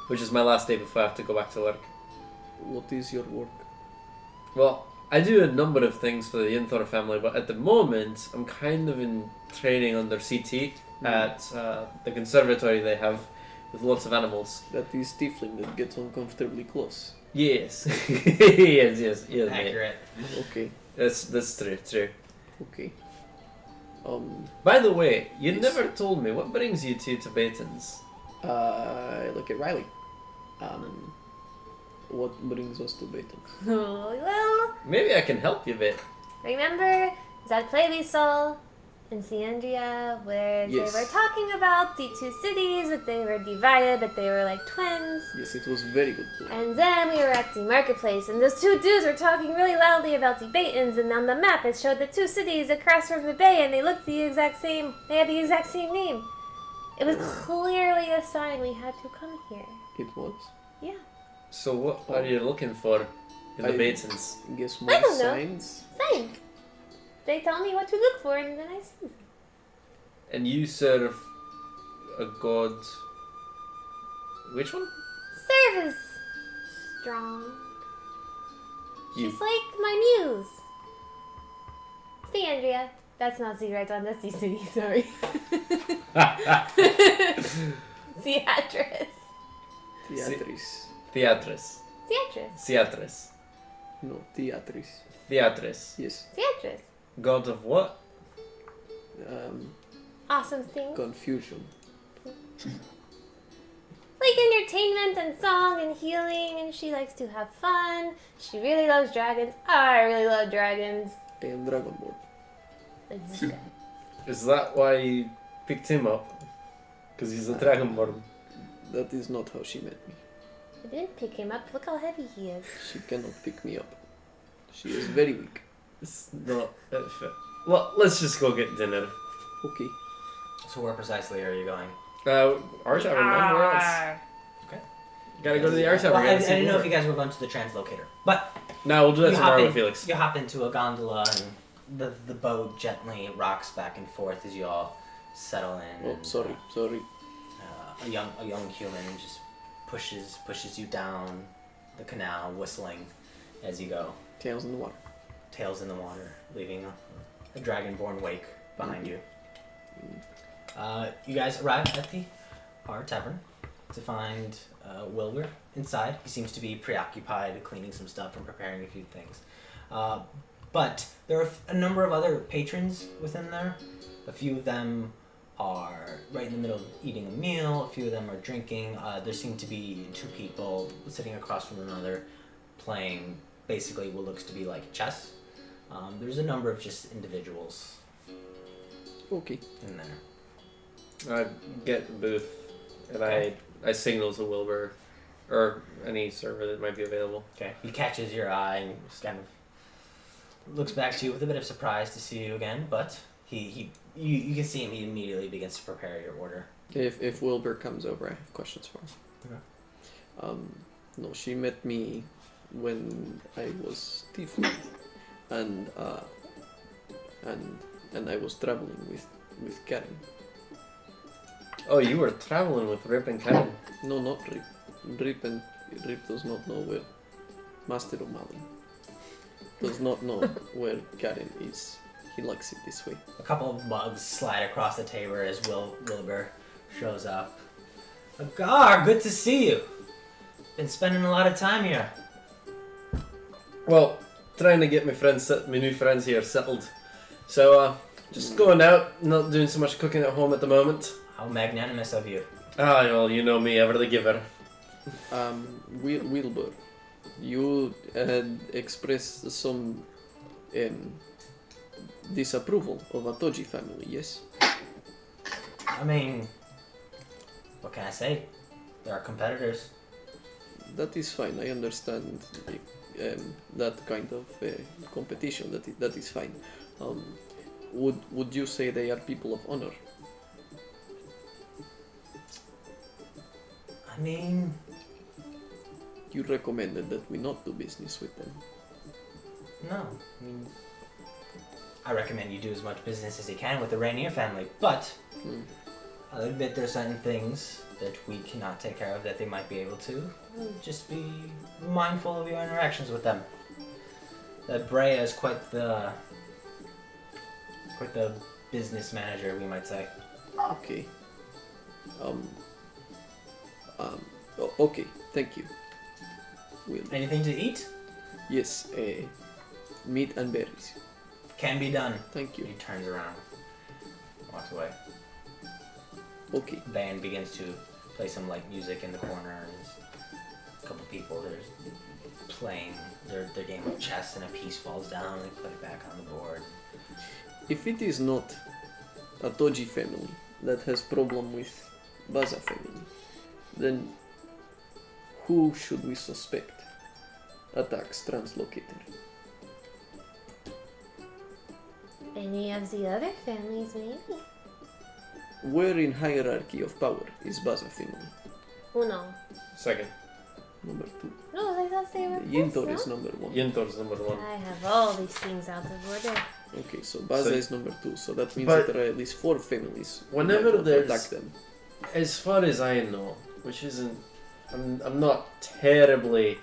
which is my last day before I have to go back to work. What is your work? Well, I do a number of things for the Inthor family, but at the moment, I'm kind of in training under CT at the conservatory they have with lots of animals. That is tiefling that gets uncomfortably close. Yes. yes, mate. Accurate. Okay. That's true. Okay. By the way, you Yes. never told me what brings you to Tibetans. Look at Riley. What brings us to Beta? Well, Maybe I can help you a bit. remember that play we saw in Andrea where Yes. they were talking about the two cities, but they were divided, but they were like twins. Yes, it was very good. And then we were at the marketplace, and those two dudes were talking really loudly about Tibetans, and on the map it showed the two cities across from the bay, and they looked the exact same. They had the exact same name. It was clearly a sign we had to come here. It was. Yeah. So what are you looking for in the I- Batons? Guess I more don't know. signs. Signs. They tell me what to look for, and then I see them. And you serve a god. Which one? Service strong. You. She's like my muse. See, Andrea. That's not the right one. That's the city. Sorry. Theatress. Theatris. Theatris. Theatress. Theatris. No, Theatris. Theatris. Yes. Theatress. God of what? Awesome thing. Confusion. Like entertainment and song and healing, and she likes to have fun. She really loves dragons. I really love dragons. I am Dragonborn. Like this guy. Is that why you picked him up? Because he's a dragonborn. That is not how she met me. I didn't pick him up. Look how heavy he is. She cannot pick me up. She is very weak. It's not fair. Well, let's just go get dinner. Okay. So where precisely are you going? R Tavern, man. Where else? Okay. Gotta go to the R Tavern. Well, I gotta see didn't know more. if you guys were going to the translocator, but No, we'll do that you tomorrow hop with in- Felix. You hop into a gondola and the boat gently rocks back and forth as you all settle in. Oh, and, sorry. a young human just pushes you down the canal, whistling as you go. Tails in the water. Tails in the water, leaving a dragonborn wake behind you. You guys arrive at the R Tavern to find Wilbur inside. He seems to be preoccupied cleaning some stuff and preparing a few things. But there are a number of other patrons within there. A few of them are right in the middle of eating a meal. A few of them are drinking. There seem to be two people sitting across from another playing basically what looks to be like chess. There's a number of just individuals Okay. in there. I get the booth, and Okay. I signal to Wilbur, or any server that might be available. Okay. He catches your eye and just kind of looks back to you with a bit of surprise to see you again, but you can see him. He immediately begins to prepare your order. If Wilbur comes over, I have questions for him. No, she met me when I was tiefling, and I was traveling with Karen. Oh, you were traveling with Rip and Karen. No, not Rip. Rip does not know where Master of Malin does not know where Karen is. He likes it this way. A couple of mugs slide across the table as Wilbur shows up. Agär, good to see you. Been spending a lot of time here. Well, trying to get my new friends here settled. So, just going out, not doing so much cooking at home at the moment. How magnanimous of you. Ah, well, you know me, ever the giver. Wilbur, you had expressed some disapproval of Atoji family, yes? I mean, what can I say? They're our competitors. That is fine. I understand that kind of competition. That is fine. Would you say they are people of honor? I mean, You recommended that we not do business with them. no. I mean, I recommend you do as much business as you can with the Rainier family, but I'll admit there's certain things that we cannot take care of that they might be able to. Just be mindful of your interactions with them. That Brea is quite the business manager, we might say. Okay. Okay. Thank you. Anything to eat? Yes. Meat and berries. Can be done. Thank you. He turns around, walks away. Okay. Band begins to play some light music in the corner. There's a couple people. There's playing their game of chess, and a piece falls down. They put it back on the board. If it is not a Toji family that has problem with Baza family, then who should we suspect attacks Translocator? Any of the other families, maybe. Where in hierarchy of power is Baza family? Uno. Second. Number 2. No, I thought they were Yintor first, is no? number 1. Yintor's number 1. I have all these things out of order. Okay, so Baza So- is number 2, so that means But that there are at least 4 families who whenever might want to there's- attack them. As far as I know, which isn't, I'm not terribly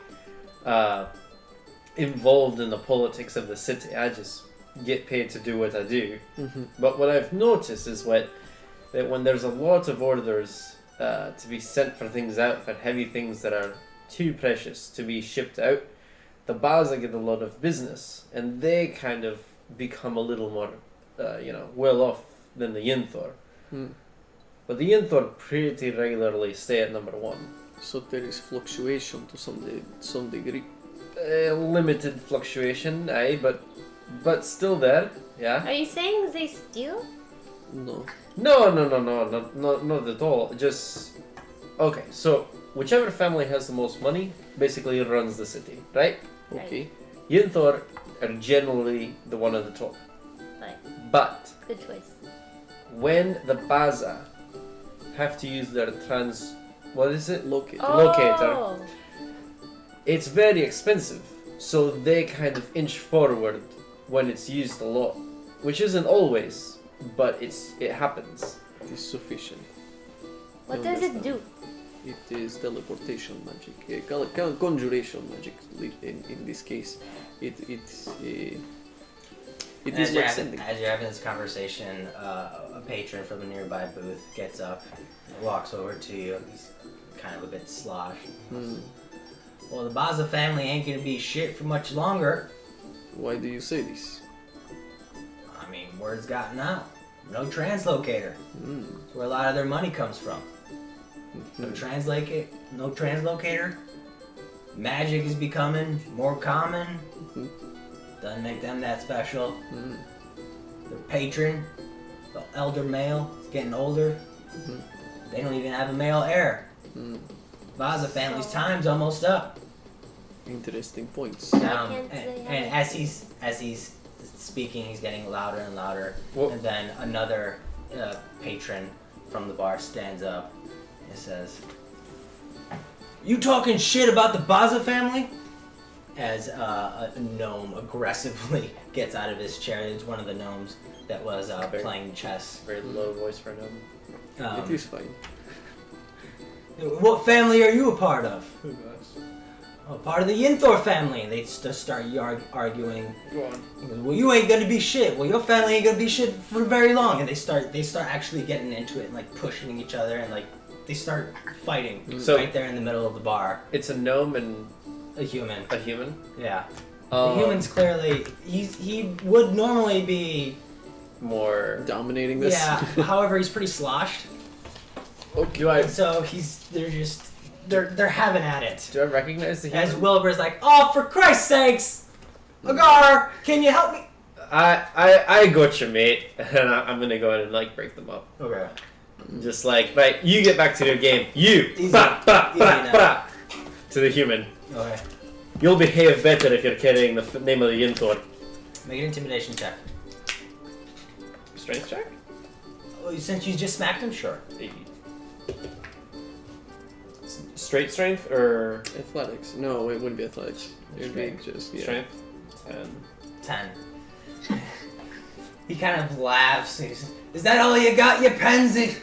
involved in the politics of the city. I just get paid to do what I do. But what I've noticed is that when there's a lot of orders to be sent for things out, for heavy things that are too precious to be shipped out, the Baza get a lot of business, and they kind of become a little more, well off than the Yinthor. But the Yinthor pretty regularly stay at number 1. So there is fluctuation to some degree. Limited fluctuation, aye, but still there, yeah. Are you saying they steal? No. No, not at all. Just okay. So whichever family has the most money basically runs the city, right? Okay. Yinthor are generally the one at the top, Right. but Good choice. when the Baza have to use their Locator. Locator. Oh. It's very expensive, so they kind of inch forward when it's used a lot, which isn't always, but it happens. It is sufficient. What I does it understand. do? It is teleportation magic, conjuration magic. In this case, it is like sending. As you're having this conversation, a patron from a nearby booth gets up, and walks over to you. He's kind of a bit sloshed. Well, the Baza family ain't gonna be shit for much longer. Why do you say this? I mean, word's gotten out. No translocator. That's where a lot of their money comes from. No translocator. Magic is becoming more common. Doesn't make them that special. Their patron, the elder male, is getting older. They don't even have a male heir. Baza family's time's almost up. Interesting points. can't they And have- as he's speaking, he's getting louder and louder. Well- And then another patron from the bar stands up and says, You talking shit about the Baza family? As a gnome aggressively gets out of his chair. It's one of the gnomes that was playing chess. Very low voice for a gnome. It is fine. What family are you a part of? Who knows? Oh, part of the Yinthor family. And they just start arguing. Go on. He goes, well, you ain't gonna be shit. Well, your family ain't gonna be shit for very long. And they start actually getting into it and like pushing each other and like they start fighting right there in the middle of the bar. It's a gnome and a human. a human. Yeah. The human's clearly he would normally be more dominating this. Yeah. However, he's pretty sloshed. Okay. Do I So they're having at it. do I recognize the human? As Wilbur's like, oh, for Christ's sakes, Agär, can you help me? I got you, mate, and I'm gonna go ahead and like break them up. Okay. Just like, right, you get back to your game. You Easy. ba, ba, Easy ba, now. ba, to the human. Okay. You'll behave better if you're carrying the name of the Yinthor. Make an intimidation check. Strength check? Oh, since you just smacked him, sure. Straight strength or Athletics. No, it wouldn't be athletics. It would be just strength? 10. 10. He kind of laughs. He says, is that all you got, you pansy?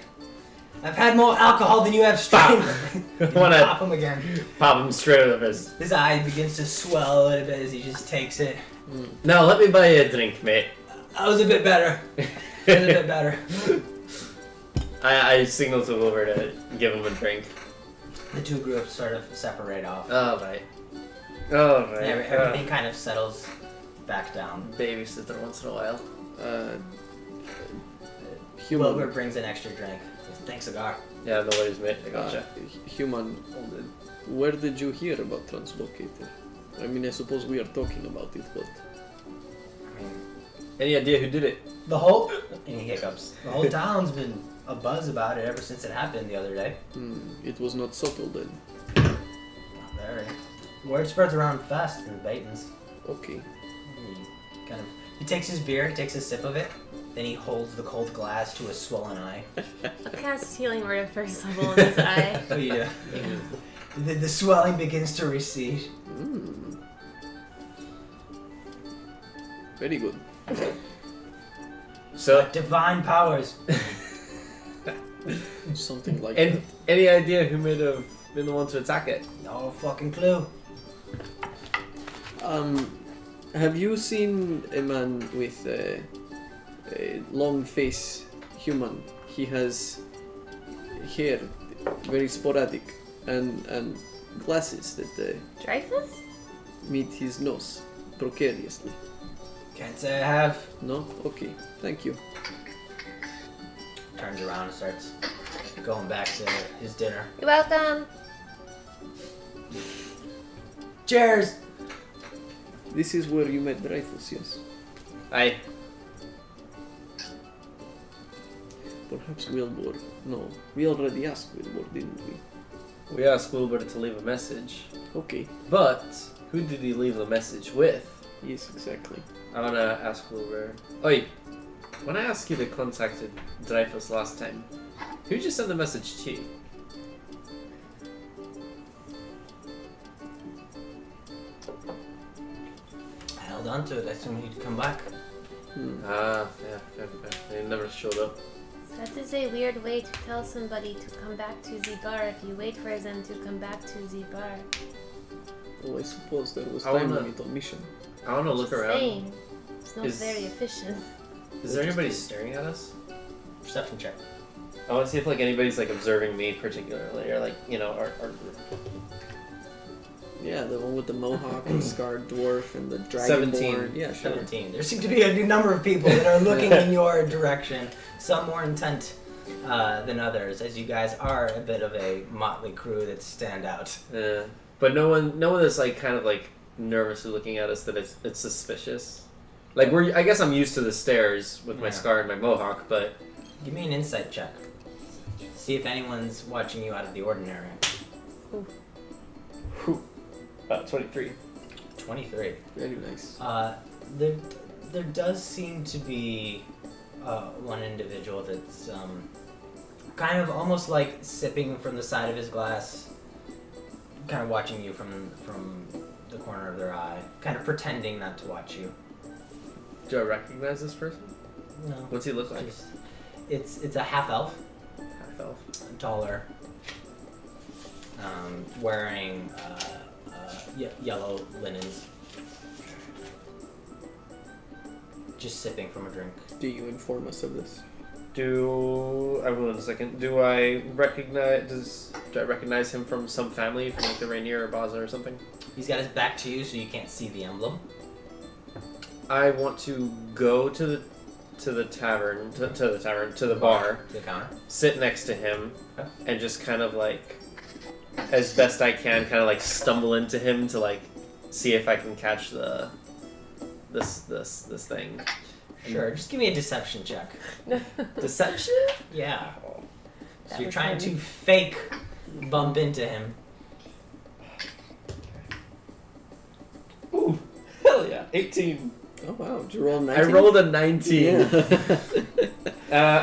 I've had more alcohol than you have strength. You Wanna- pop him again. Pop him straight out of his. His eye begins to swell a little bit as he just takes it. Now let me buy you a drink, mate. That was a bit better. That was a bit better. I signal to Wilbur to give him a drink. The two groups sort of separate off. Oh, right. Oh, right. Everything kind of settles back down. Babysitter once in a while. Human. Wilbur brings an extra drink. He says, thanks, Agär. Yeah, no worries, mate. I gotcha. Human. Where did you hear about Translocator? I mean, I suppose we are talking about it, but I mean, Any idea who did it? the whole... And he hiccups. The whole town's been a buzz about it ever since it happened the other day. it was not subtle then. Not very. Word spreads around fast in Baton's. Okay. He takes his beer, he takes a sip of it, then he holds the cold glass to a swollen eye. I'll cast healing word at first level in his eye. Oh yeah. The swelling begins to recede. Very good. So, Divine powers. Something like and any idea who may have been the one to attack it? No fucking clue. that. Have you seen a man with a long face, human? He has hair, very sporadic, and glasses that Dreyfus? meet his nose precariously. Can't say I have. No? Okay. Thank you. Turns around and starts going back to his dinner. You're welcome. Cheers! This is where you met Dreyfus, yes? Aye. Perhaps Wilbur. No, we already asked Wilbur, didn't we? We asked Wilbur to leave a message, Okay. but who did he leave the message with? Yes, exactly. I wanna ask Wilbur. Oi, when I asked you to contact Dreyfus last time, who'd you send the message to? I held on to it. I assumed he'd come back. Ah, yeah, fair. He never showed up. That is a weird way to tell somebody to come back to the bar if you wait for them to come back to the bar. Well, I suppose there was I time wanna- limit on mission. I wanna look Just around. saying. It's not Is- very efficient. Is there anybody staring at us? Perception check. I want to see if like anybody's like observing me particularly, or like our group. Yeah, the one with the mohawk and scarred dwarf and the dragonborn. 17. Yeah, sure. 17. There seem to be a new number of people that are looking in your direction. Some more intent than others, as you guys are a bit of a motley crew that stand out. Yeah, but no one is like kind of like nervously looking at us that it's suspicious. Like I guess I'm used to the stares with my Yeah. scar and my mohawk, but Give me an insight check. See if anyone's watching you out of the ordinary. 23. 23. Very nice. There does seem to be one individual that's kind of almost like sipping from the side of his glass, kind of watching you from the corner of their eye, kind of pretending not to watch you. Do I recognize this person? No. What's he look like? It's a half elf, Half elf. taller, wearing yellow linens, just sipping from a drink. Do you inform us of this? I will in a second. Do I recognize him from some family, from like the Rainier or Baza or something? He's got his back to you, so you can't see the emblem. I want to go to the tavern, to the bar, To the counter. sit next to him, Okay. and just kind of like, as best I can, kind of like stumble into him to like see if I can catch this thing. Sure, just give me a deception check. Deception? Yeah. That So you're was trying funny. to fake bump into him. Ooh, hell yeah! 18. Oh wow, did you roll 19? I rolled a 19. Yeah.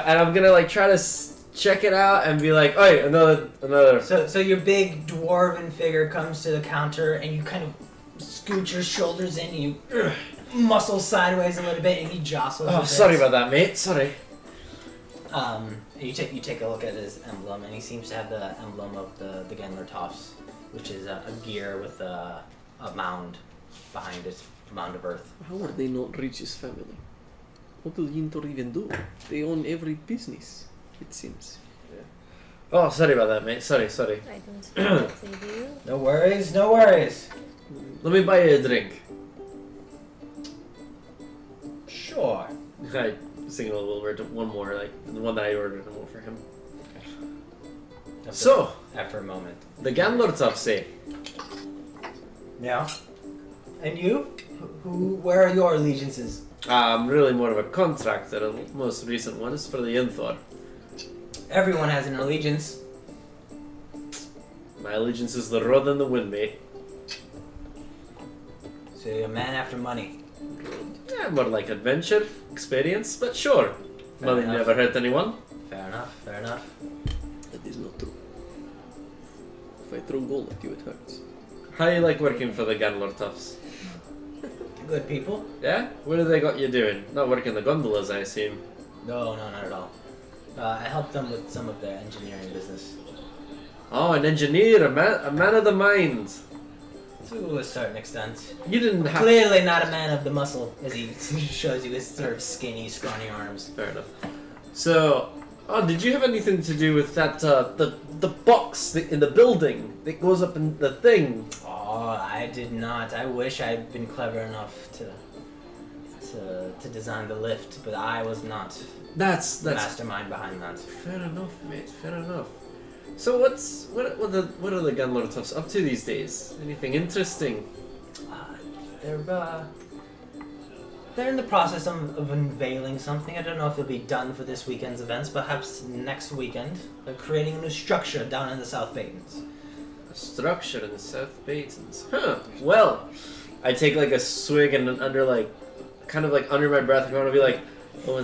And I'm gonna like try to check it out and be like, oh, another. So your big dwarven figure comes to the counter and you kind of scoot your shoulders in and you muscle sideways a little bit and he jostles. a Oh, bit. sorry about that, mate. Sorry. You take a look at his emblem and he seems to have the emblem of the Gendler Toffs, which is a gear with a mound behind it, a mound of earth. How are they not Rich's family? What will Yintor even do? They own every business, it seems. Oh, sorry about that, mate. Sorry. I don't know what to do. No worries, no worries. Let me buy you a drink. Sure. I sing a little bit, one more, like the one that I ordered, and one for him. So, After a moment. the Gandlortov say, Yeah. And you? Where are your allegiances? I'm really more of a contractor. The most recent one is for the Inthor. Everyone has an allegiance. My allegiance is the road and the wind, mate. So you're a man after money. Yeah, more like adventure, experience, but sure. Fair Money enough. never hurt anyone. Fair enough, fair enough. That is not true. If I throw gold at you, it hurts. How you like working for the Gandlortovs? Good people? Yeah? What have they got you doing? Not working the gondolas, I assume. No, not at all. I helped them with some of their engineering business. Oh, an engineer, a man of the mind. To a certain extent. You didn't have... Clearly not a man of the muscle, as he shows you his sort of skinny, scrawny arms. Fair enough. So, did you have anything to do with that, the box in the building that goes up in the thing? Oh, I did not. I wish I'd been clever enough to design the lift, but I was not That's the mastermind behind that. fair enough, mate. Fair enough. So what are the Gandlortovs up to these days? Anything interesting? They're in the process of unveiling something. I don't know if it'll be done for this weekend's events. Perhaps next weekend. They're creating a new structure down in the South Batons. A structure in the South Batons. Huh. Well, I take like a swig and under my breath, I want to be like, oh,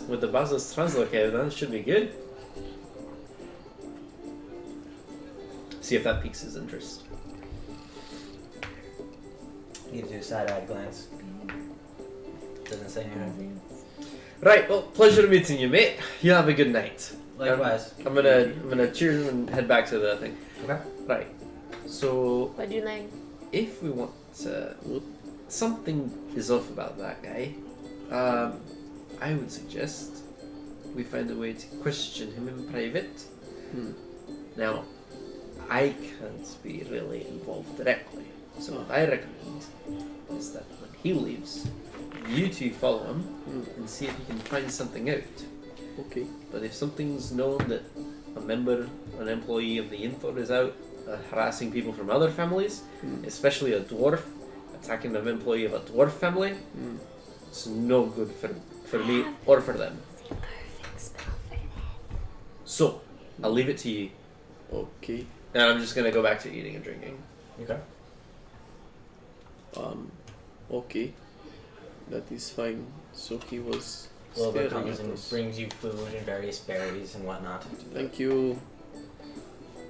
with the Basil's translocated, then it should be good. See if that piques his interest. Gives you a side-eyed glance. Doesn't say anything. Right. Well, pleasure meeting you, mate. You have a good night. Likewise. I'm gonna cheers and head back to the thing. Okay. Right. So What'd you learn? if we want to, something is off about that guy. I would suggest we find a way to question him in private. Now, I can't be really involved directly, so what I recommend is that when he leaves, you two follow him and see if you can find something out. Okay. But if something's known that an employee of the Inthor is out harassing people from other families, especially a dwarf attacking an employee of a dwarf family, it's no good for me or for them. Perfect spell for that. So, I'll leave it to you. Okay. And I'm just gonna go back to eating and drinking. Okay. Okay. That is fine. So he was Wilbur staring comes at and us. brings you food and various berries and whatnot. Thank you.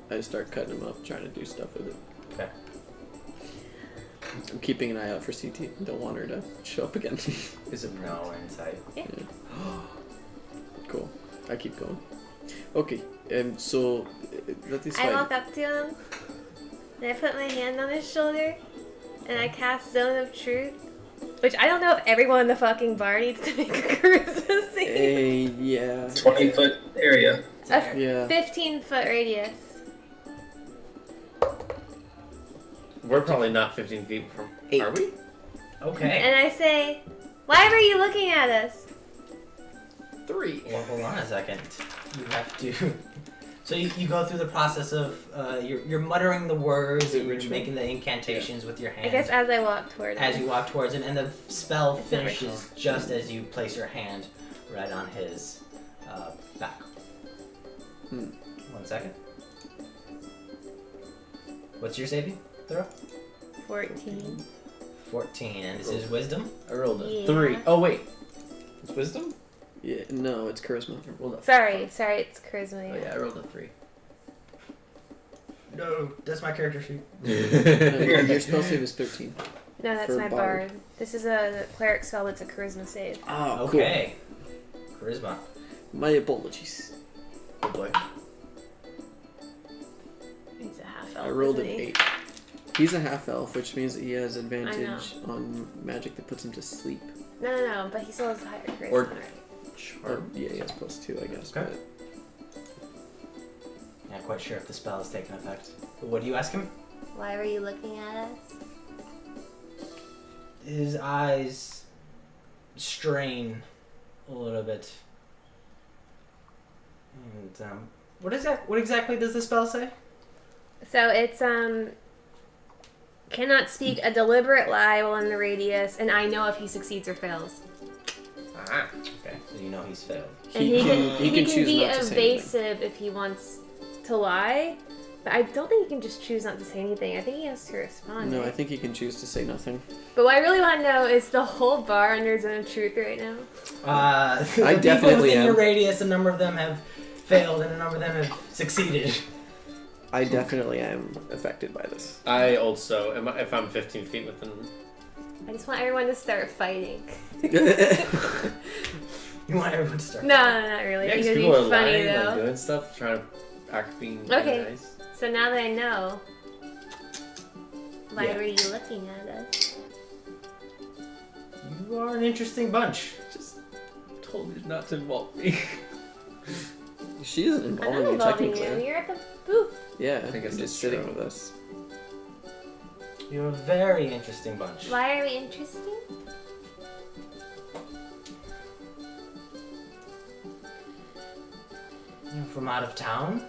I start cutting him up, trying to do stuff with it. Okay. I'm keeping an eye out for CT. Don't want her to show up again. Is it No insight. Cool. I keep going. Okay. So that is I fine. walk up to him, and I put my hand on his shoulder, and I cast Zone of Truth, which I don't know if everyone in the fucking bar needs to make a charisma save. Yeah. 20-foot area. Yeah. 15-foot radius. We're probably not 15 feet from. 8. Are we? Okay. And I say, why were you looking at us? 3. Well, hold on a second. You have to. So you go through the process of you're muttering the words and you're making the incantations with your hand. I guess as I walk toward him. as you walk towards him, and the spell It's not finishes ritual. just as you place your hand right on his back. 1 second. What's your saving throw? 14. 14, and this is wisdom. I rolled a Yeah. 3. Oh wait, it's wisdom. Yeah. No, it's charisma. I rolled a. Sorry, it's charisma. Oh yeah, I rolled a 3. No, that's my character sheet. No, your spell save is 13. No, that's For my bard. bard. This is a cleric spell that's a charisma save. Oh, Okay. Charisma. cool. My apologies. Oh boy. He's a half elf. I rolled an isn't he? 8. He's a half elf, which means that he has advantage on magic that puts him to sleep. No, but he still has higher charisma. Or- right? Or, yeah, he has +2, I guess. Okay. Not quite sure if the spell has taken effect. What do you ask him? Why were you looking at us? His eyes strain a little bit. And what exactly does the spell say? So it's cannot speak a deliberate lie while in the radius, and I know if he succeeds or fails. Ah, okay. So you know he's failed. And he can choose be not to say anything. evasive if he wants to lie, but I don't think he can just choose not to say anything. I think he has to respond. No, right? I think he can choose to say nothing. But what I really want to know is the whole bar under Zone of Truth right now. The I people definitely within your am. radius, a number of them have failed, and a number of them have succeeded. I definitely am affected by this. I also am. If I'm 15 feet within. I just want everyone to start fighting. You want everyone to start. No, not really. Yeah, I 'cause think it'd people be are funny lying, though. like doing stuff, trying to act being Okay. nice. So now that I know, why Yeah. were you looking at us? You are an interesting bunch. Just told me not to involve me. She isn't I'm involving not you involving technically. you. You're at the booth. Yeah, I guess just that's sitting true. with us. You're a very interesting bunch. Why are we interesting? You're from out of town.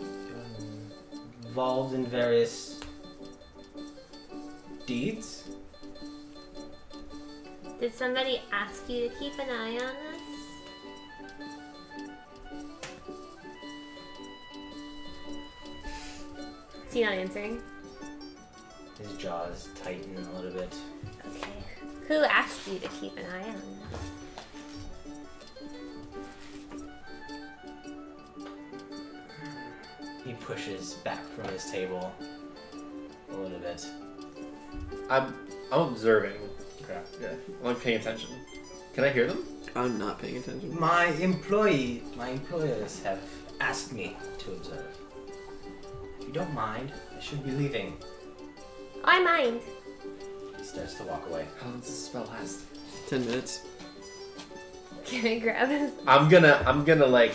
You're involved in various deeds. Did somebody ask you to keep an eye on us? Is he not answering? His jaws tighten a little bit. Okay. Who asked you to keep an eye on us? He pushes back from his table a little bit. I'm observing. Okay. Yeah, I'm like paying attention. Can I hear them? I'm not paying attention. My employers have asked me to observe. If you don't mind, I should be leaving. I mind. He starts to walk away. How long does this spell last? 10 minutes. Can I grab his? I'm gonna like.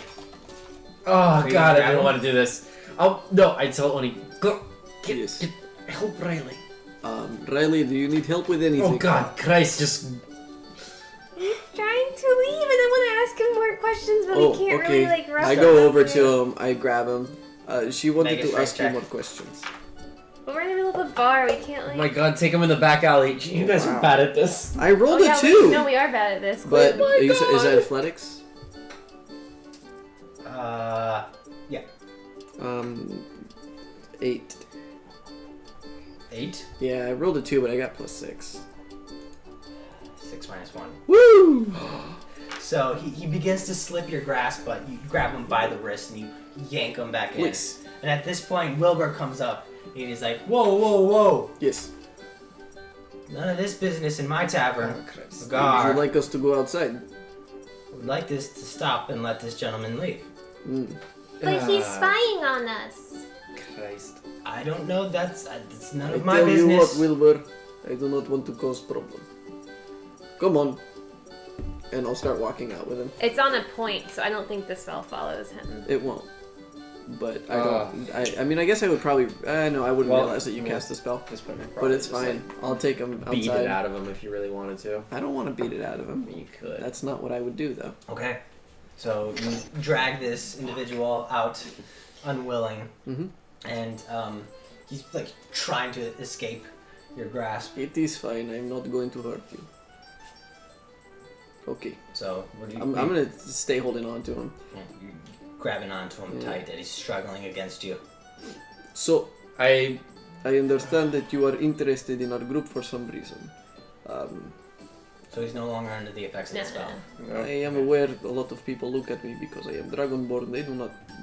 Oh Are you god, I grabbing? don't want to do this. No, I tell Oni, go get, Yes. get help Riley. Riley, do you need help with anything? Oh god, Christ, just He's trying to leave, and I want to ask him more questions, but Oh, we can't okay. really like rush. I go over to him, I grab him. She wanted Make a to strength ask you check. more questions. But we're in the middle of a bar. We can't oh like. my god, take him in the back alley. You guys are Wow. bad at this. I rolled Oh, a yeah, 2! No, we are bad at this. But Oh my is God. that athletics? Yeah. 8. 8. Yeah, I rolled a 2, but I got +6. 6 minus 1. Woo! So he begins to slip your grasp, but you grab him by the wrist and you yank him back in. Please. And at this point, Wilbur comes up He's like, whoa, whoa, whoa! Yes. None of this business in my tavern. Christ. Would you Agär. like us to go outside? I would like this to stop and let this gentleman leave. But he's Ah, spying on us. Christ. I don't know. That's none I of my tell you what, business. Wilbur, I do not want to cause problem. Come on. And I'll start walking out with him. It's on a point, so I don't think the spell follows him. It won't. But I don't. I mean, I guess I would probably. No, I wouldn't Well, realize that you yeah. cast the spell. This point, But it's fine. I'll take him Beat outside. it out of him if you really wanted to. I don't want to beat it out of him. You could. That's not what I would do, though. Okay. So you drag this individual out, unwilling, Mm-hmm. and he's like trying to escape your grasp. It is fine. I'm not going to hurt you. Okay. So what do you? I'm gonna stay holding on to him. You're grabbing onto him Yeah. tight, and he's struggling against you. So I I understand that you are interested in our group for some reason. So he's no longer under the effects of the spell. I am aware a lot of people look at me because I am Dragonborn.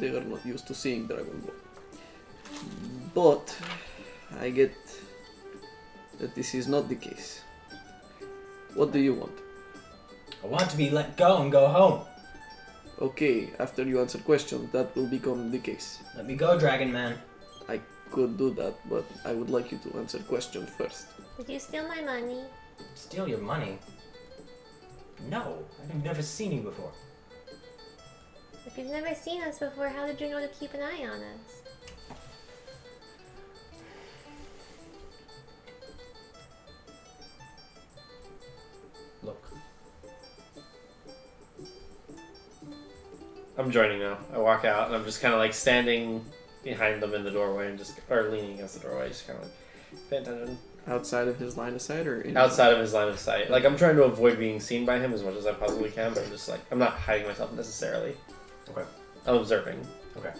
They are not used to seeing Dragonborn. But I get that this is not the case. What do you want? I want to be let go and go home. Okay, after you answer questions, that will become the case. Let me go, Dragon Man. I could do that, but I would like you to answer questions first. Did you steal my money? Steal your money? No, I've never seen you before. If you've never seen us before, how did you know to keep an eye on us? Look. I'm joining now. I walk out and I'm just kind of like standing behind them in the doorway and just or leaning against the doorway, just kind of like pay attention. Outside of his line of sight or in Outside of his line of sight. Like I'm trying to avoid being seen by him as much as I possibly can, but I'm just like I'm not hiding myself necessarily. Okay. I'm observing. Okay.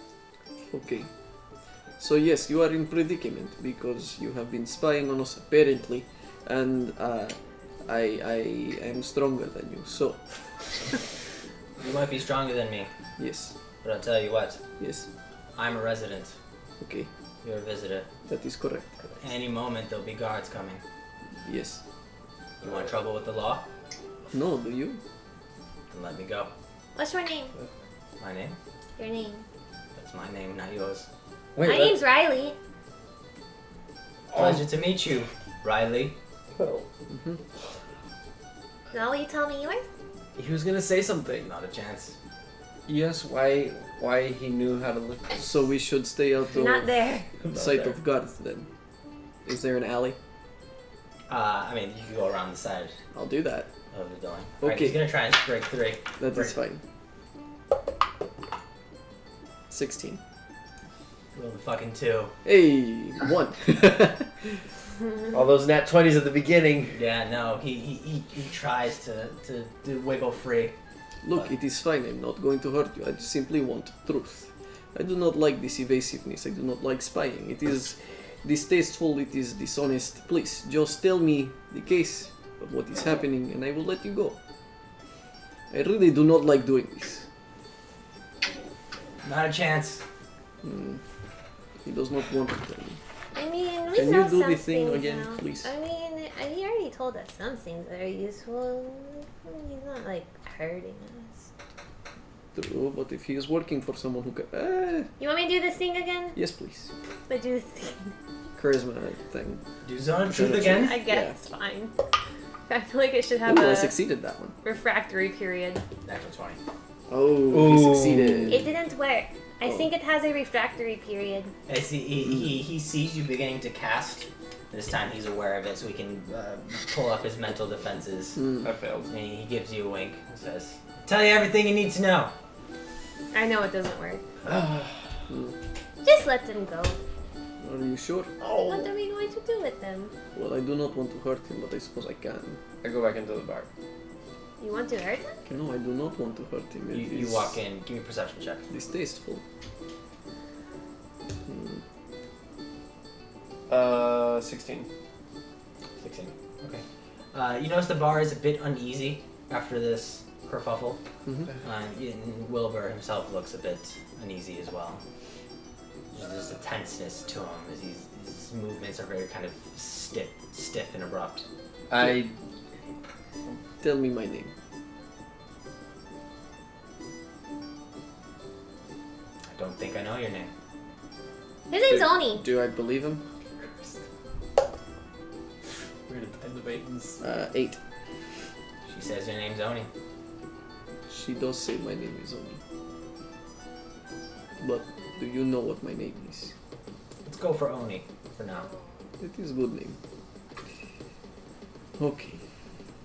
Okay. So yes, you are in predicament because you have been spying on us apparently, and I am stronger than you. So You might be stronger than me, yes, but I'll tell you what. yes, I'm a resident. okay, You're a visitor. that is correct. Any moment there'll be guards coming. Yes. You want trouble with the law? No, do you? Then let me go. What's your name? My name? Your name. That's my name, not yours. Wait, My name's Riley. Pleasure to meet you, Riley. Now will you tell me yours? He was gonna say something. Not a chance. Yes, why he knew how to look. So we should stay out of Not there. sight of guards then. Is there an alley? I mean, you can go around the side I'll do that. of the building. Alright, Okay. he's gonna try and break through. That is fine. 16. Roll the fucking 2. Hey, 1. All those nat 20s at the beginning. Yeah, no, he tries to wiggle free. Look, it is fine. I'm not going to hurt you. I simply want truth. I do not like this evasiveness. I do not like spying. It is distasteful. It is dishonest. Please, just tell me the case of what is happening and I will let you go. I really do not like doing this. Not a chance. He does not want to tell me. I mean, we Can know you do some the thing things again, now. please? I mean, he already told us some things that are useful. He's not like hurting us. True, but if he is working for someone who can... You want me to do this thing again? yes, please. But do this thing. Charisma thing. Do Zone of Zone Truth of again? I guess fine. I feel like it should have Ooh, I a succeeded that one. refractory period. Natural 20. Oh, he succeeded. It didn't work. I Oh. think it has a refractory period. I see, he sees you beginning to cast. This time he's aware of it, so he can pull up his mental defenses. I failed. And he gives you a wink and says, "Tell you everything you need to know." I know it doesn't work. Just let them go. Are you sure? What are we going to do with them? Well, I do not want to hurt him, but I suppose I can. I go back into the bar. You want to hurt them? No, I do not want to hurt him. It You is walk in. Give me a perception check. distasteful. 16. 16. Okay. You notice the bar is a bit uneasy after this kerfuffle. And Wilbur himself looks a bit uneasy as well. There's a tenseness to him as his movements are very kind of stiff and abrupt. Tell me my name. I don't think I know your name. His name's Oni. Do I believe him? We're gonna time the Baitons. 8. She says your name's Oni. She does say my name is Oni. But do you know what my name is? Let's go for Oni for now. It is a good name. Okay.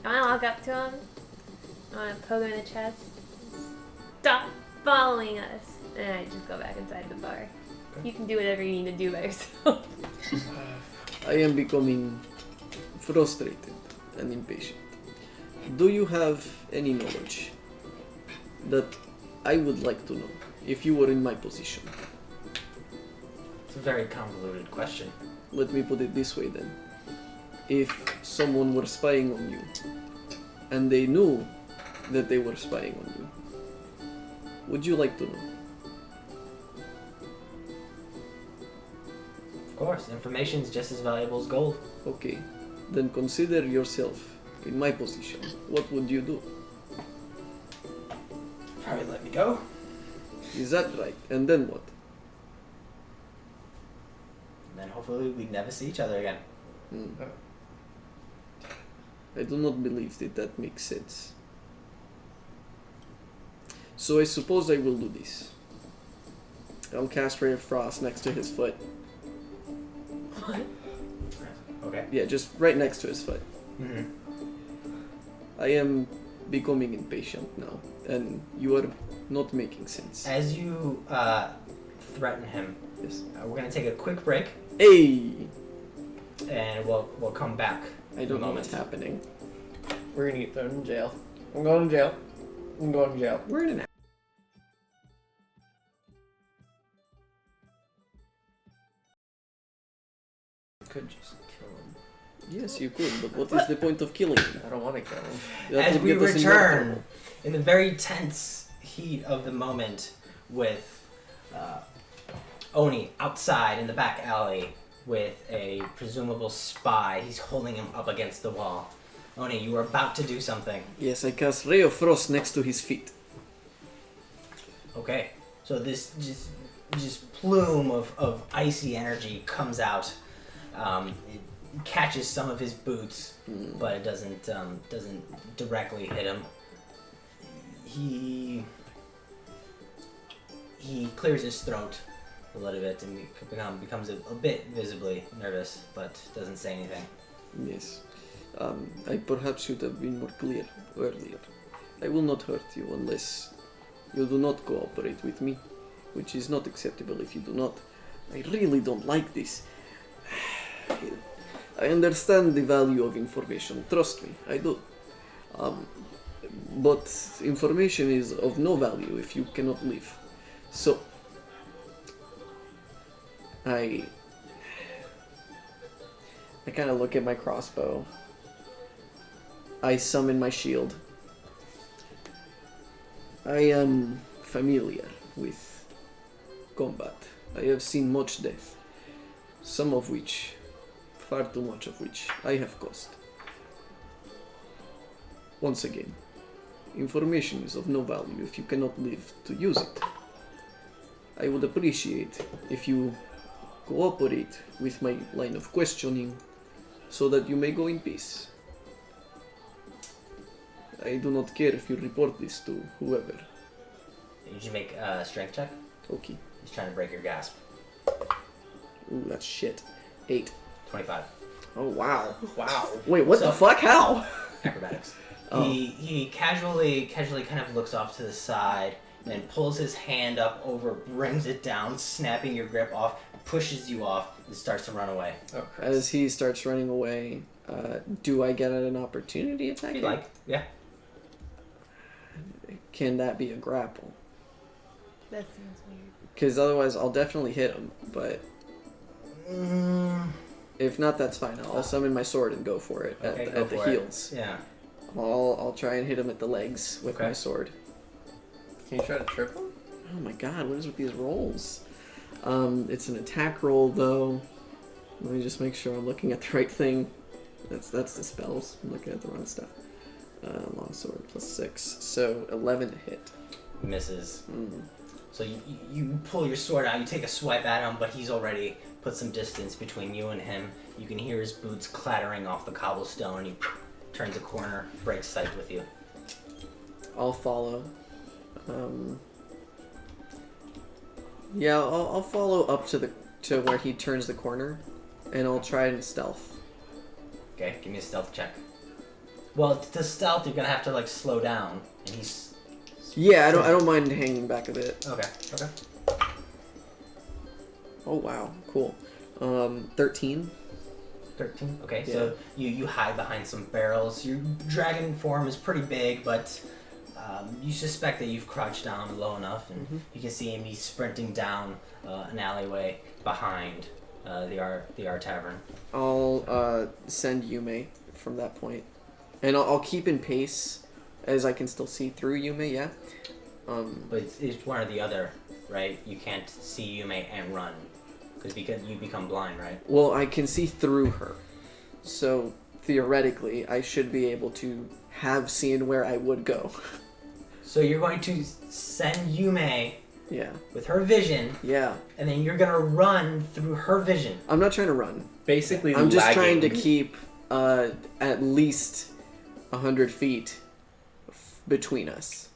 I want to walk up to him. I want to poke him in the chest. Stop following us. And I just go back inside the bar. You can do whatever you need to do by yourself. I am becoming frustrated and impatient. Do you have any knowledge that I would like to know if you were in my position? It's a very convoluted question. Let me put it this way then. If someone were spying on you and they knew that they were spying on you, would you like to know? Of course, information is just as valuable as gold. Okay, then consider yourself in my position. What would you do? Probably let me go. Is that right? And then what? And then hopefully we'd never see each other again. I do not believe that makes sense. So I suppose I will do this. I'll cast Ray of Frost next to his foot. Okay. Yeah, just right next to his foot. Mm-hmm. I am becoming impatient now, and you are not making sense. As you threaten him, Yes. we're gonna take a quick break, Hey! and we'll come back. I don't know what's happening. We're gonna get thrown in jail. I'm going to jail. I'm going to jail. We're in an Could just kill him. Yes, you could, but what is the point of killing him? I don't want to kill him. That As would we get us in return, trouble. in the very tense heat of the moment, with Oni outside in the back alley with a presumable spy. He's holding him up against the wall. Oni, you were about to do something. Yes, I cast Ray of Frost next to his feet. Okay, so this just plume of icy energy comes out. It catches some of his boots, but it doesn't directly hit him. He clears his throat a little bit and becomes a bit visibly nervous, but doesn't say anything. Yes. I perhaps should have been more clear earlier. I will not hurt you unless you do not cooperate with me, which is not acceptable if you do not. I really don't like this. I understand the value of information, trust me, I do. But information is of no value if you cannot live. So, I kind of look at my crossbow. I summon my shield. I am familiar with combat. I have seen much death, some of which, far too much of which, I have caused. Once again, information is of no value if you cannot live to use it. I would appreciate if you cooperate with my line of questioning so that you may go in peace. I do not care if you report this to whoever. Did you make a strength check? Okay. He's trying to break your gasp. Ooh, that's shit. 8. 25. Oh, wow. Wow. Wait, what the fuck? How? Acrobatics. Oh. He casually kind of looks off to the side, and then pulls his hand up over, brings it down, snapping your grip off, pushes you off, and starts to run away. Oh, Christ. As he starts running away, do I get an opportunity attack? If you like, yeah. Can that be a grapple? That seems weird. Because otherwise I'll definitely hit him, but if not, that's fine. I'll summon my sword and go for it Okay, at go the for it. heels. Yeah. I'll try and hit him at the legs with Okay. my sword. Can you try to trip him? Oh my god, what is with these rolls? It's an attack roll, though. Let me just make sure I'm looking at the right thing. That's the spells. I'm looking at the wrong stuff. Longsword +6, so 11 to hit. Misses. So you pull your sword out, you take a swipe at him, but he's already put some distance between you and him. You can hear his boots clattering off the cobblestone, and he turns a corner, breaks sight with you. I'll follow. Yeah, I'll follow up to where he turns the corner, and I'll try and stealth. Okay, give me a stealth check. Well, to stealth, you're gonna have to like slow down, and he's. Yeah, I don't mind hanging back a bit. Okay. Oh wow, cool. 13. 13. Okay, Yeah. so you hide behind some barrels. Your dragon form is pretty big, but you suspect that you've crouched down low enough, and you can see him. He's sprinting down an alleyway behind the R Tavern. I'll send Yume from that point, and I'll keep in pace as I can still see through Yume. Yeah. But it's one or the other, right? You can't see Yume and run because you become blind, right? Well, I can see through her, so theoretically, I should be able to have seen where I would go. So you're going to send Yume Yeah. with her vision, Yeah. and then you're gonna run through her vision. I'm not trying to run. Basically, I'm just trying to lagging. keep at least 100 feet between us.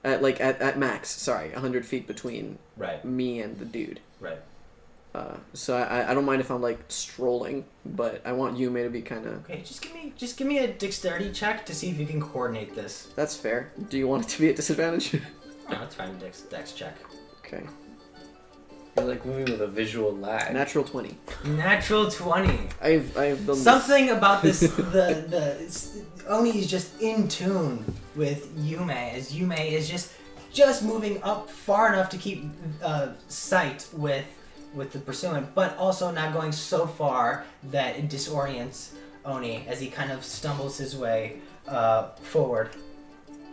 At max, sorry, 100 feet between Right. me and the dude. Right. So I don't mind if I'm like strolling, but I want Yume to be kind of. Okay, just give me a dexterity check to see if you can coordinate this. That's fair. Do you want it to be at disadvantage? Oh, that's fine. Dex check. Okay. You're like moving with a visual lag. Natural 20. Natural 20. I've done Something about this. Oni is just in tune with Yume, as Yume is just moving up far enough to keep sight with the pursuant, but also not going so far that it disorients Oni as he kind of stumbles his way forward.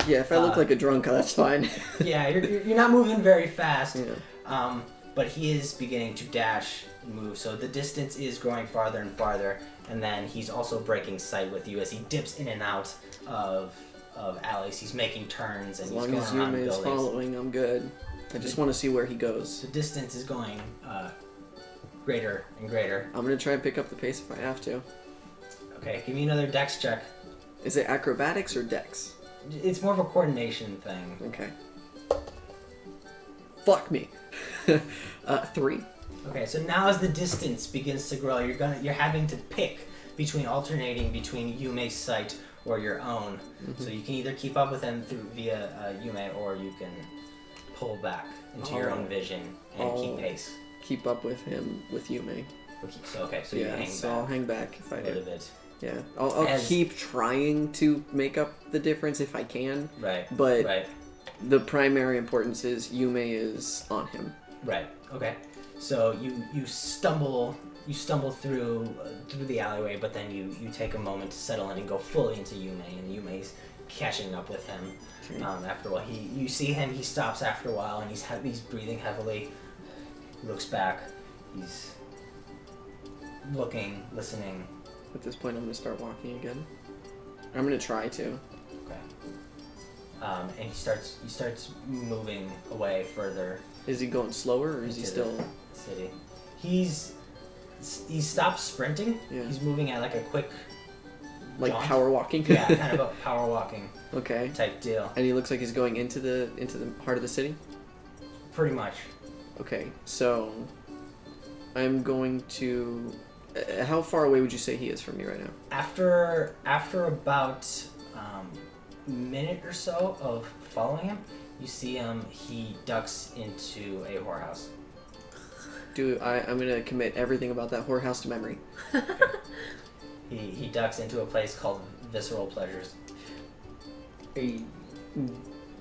Yeah, if I look like a drunk, that's fine. Yeah, you're not moving very fast. Yeah. But he is beginning to dash and move, so the distance is growing farther and farther, and then he's also breaking sight with you as he dips in and out of alleys. He's making turns and As he's long going as around Yume is buildings. following, I'm good. I just want to see where he goes. The distance is going greater and greater. I'm gonna try and pick up the pace if I have to. Okay, give me another dex check. Is it acrobatics or dex? It's more of a coordination thing. Okay. Fuck me. 3. Okay, so now as the distance begins to grow, you're having to pick alternating between Yume's sight or your own. So you can either keep up with him via Yume, or you can pull back into your own vision and keep pace. Keep up with him with Yume. So you hang so back I'll hang back if I a do. little bit. Yeah, I'll keep trying to make up the difference if I can. Right. But right. the primary importance is Yume is on him. Right. Okay. So you stumble through the alleyway, but then you take a moment to settle in and go fully into Yume, and Yume's catching up with him. Okay. After a while, you see him. He stops after a while, and he's breathing heavily. He looks back. He's looking, listening. At this point, I'm gonna start walking again. I'm gonna try to. Okay. And he starts moving away further. Is he going slower or is he into still? the city? He stopped sprinting. Yeah. He's moving at like a quick, Like jaunt. power walking? Yeah, kind of a power walking Okay. type deal. And he looks like he's going into the heart of the city? Pretty much. Okay, so I'm going to. How far away would you say he is from me right now? After about minute or so of following him, you see him. He ducks into a whorehouse. I'm gonna commit everything about that whorehouse to memory. He ducks into a place called Visceral Pleasures.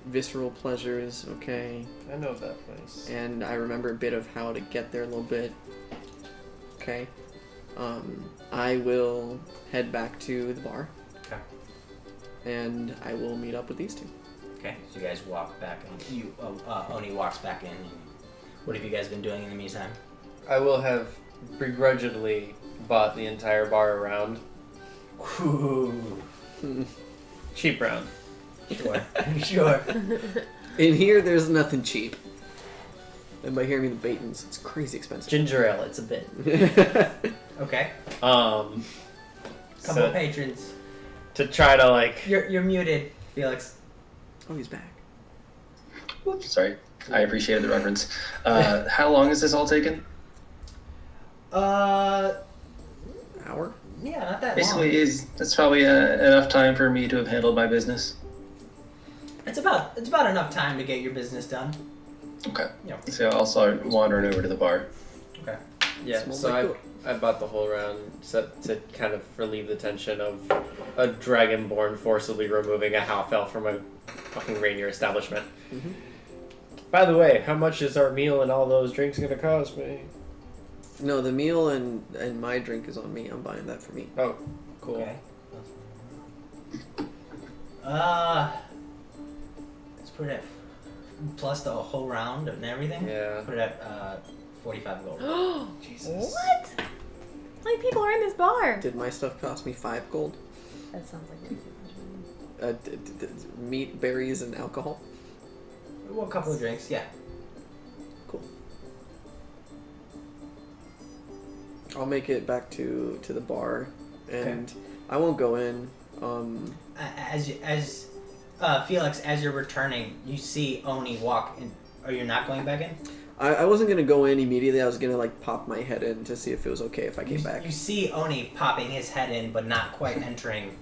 Visceral pleasures, okay. I know that place. And I remember a bit of how to get there a little bit. Okay. I will head back to the bar. Okay. And I will meet up with these two. Okay. So you guys walk back, and Oni walks back in. And What have you guys been doing in the meantime? I will have begrudgingly bought the entire bar around. Ooh. Cheap round. Sure. Sure. In here, there's nothing cheap. And by hearing the Baitons, it's crazy expensive. Ginger ale, it's a bit. Okay. Um, Couple so patrons. to try to like. You're muted, Felix. Oh, he's back. Whoops, sorry. I appreciated the reference. How long has this all taken? Hour? Yeah, not that Basically, long. that's probably enough time for me to have handled my business. It's about enough time to get your business done. Okay. Yeah. So I'll start wandering over to the bar. Okay. Yeah, Smells so like I bought the whole round to kind of relieve the tension of a dragonborn forcibly removing a half elf from a fucking reindeer establishment. Mhm. By the way, how much is our meal and all those drinks gonna cost me? No, the meal and my drink is on me. I'm buying that for me. Oh, cool. Okay. Let's put it at plus the whole round and everything. Yeah. Put it at 45 gold. Jesus. What? How many people are in this bar? Did my stuff cost me 5 gold? That sounds like way too much. Meat, berries, and alcohol? Well, a couple of drinks, yeah. Cool. I'll make it back to the bar, and I won't go in. Felix, as you're returning, you see Oni walk in. Are you not going back in? I wasn't gonna go in immediately. I was gonna like pop my head in to see if it was okay if I came back. You see Oni popping his head in, but not quite entering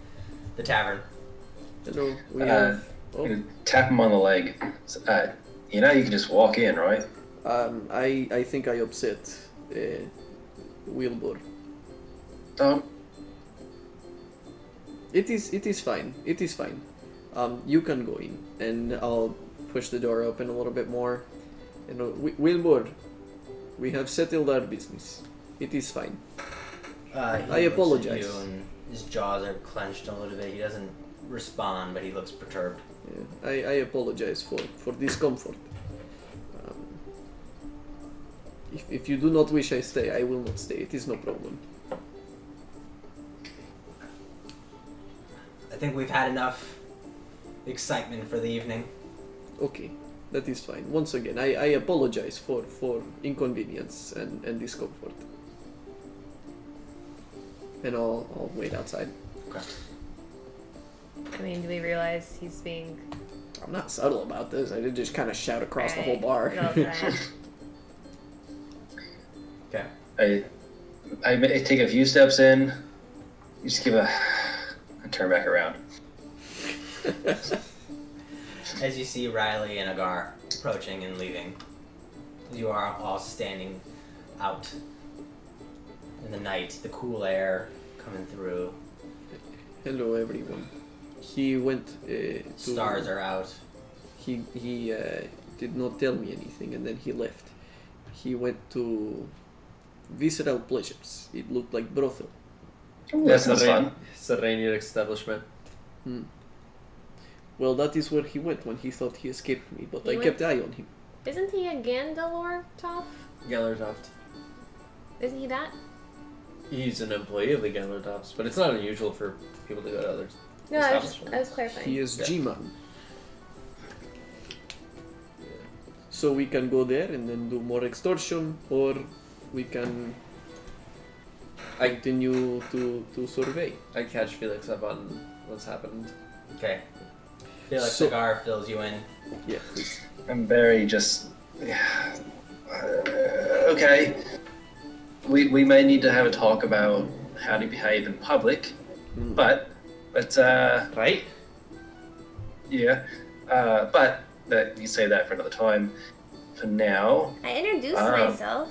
the tavern. Hello. We have. I'm gonna tap him on the leg. So, you know, you can just walk in, right? I think I upset Wilbur. It is fine. It is fine. You can go in, and I'll push the door open a little bit more. And Wilbur, we have settled our business. It is fine. He I looks at apologize. you and his jaws are clenched a little bit. He doesn't respond, but he looks perturbed. Yeah, I apologize for discomfort. If you do not wish I stay, I will not stay. It is no problem. I think we've had enough excitement for the evening. Okay, that is fine. Once again, I apologize for inconvenience and discomfort. And I'll wait outside. Okay. I mean, do we realize he's being... I'm not subtle about this. I did just kind of shout across the whole bar. Okay. I take a few steps in. You just give and turn back around. As you see Riley and Agär approaching and leaving, you are all standing out in the night, the cool air coming through. Hello, everyone. He went to... Stars are out. He did not tell me anything, and then he left. He went to Visceral Pleasures. It looked like brothel. That's fun. It's a reindeer establishment. Well, that is where he went when he thought he escaped me, but He I kept eye on him. Isn't he a Gandalor-Toff? Gellertoft. Isn't he that? He's an employee of the Gellertofts, but it's not unusual for people to go to others. No, I was clarifying. He is Yeah. G-Man. So we can go there and then do more extortion, or we can continue to survey. I catch Felix up on what's happened. Okay. Felix So- Agär fills you in. Yeah, please. I'm very just. Okay. We may need to have a talk about how to behave in public, but Right? yeah, but you say that for another time. For now, I introduced Ah. myself.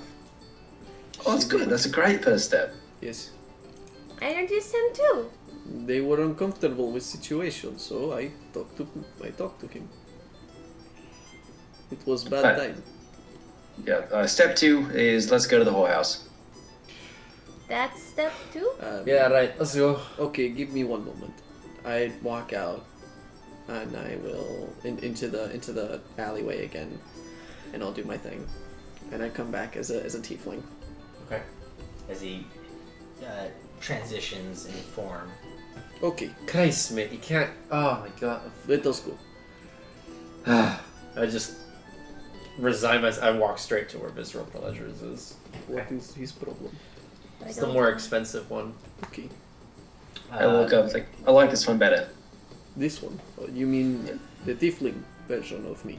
oh, that's good. That's a great first step. Yes. I introduced him too. They were uncomfortable with situation, so I talked to him. It was bad Right. time. Yeah. Step 2 is let's go to the whorehouse. That's step 2? Yeah, right. Let's go. Okay, give me one moment. I walk out, and I will into the alleyway again, and I'll do my thing. And I come back as a tiefling. Okay. As he transitions in form. Okay, Christ, mate, you can't. Oh my god. let us go. I just resign myself. I walk straight to where Visceral Pleasures is. What is his problem? It's the more expensive one. Okay, I look up, like, I like this one better. this one. Oh, you mean the tiefling version of me?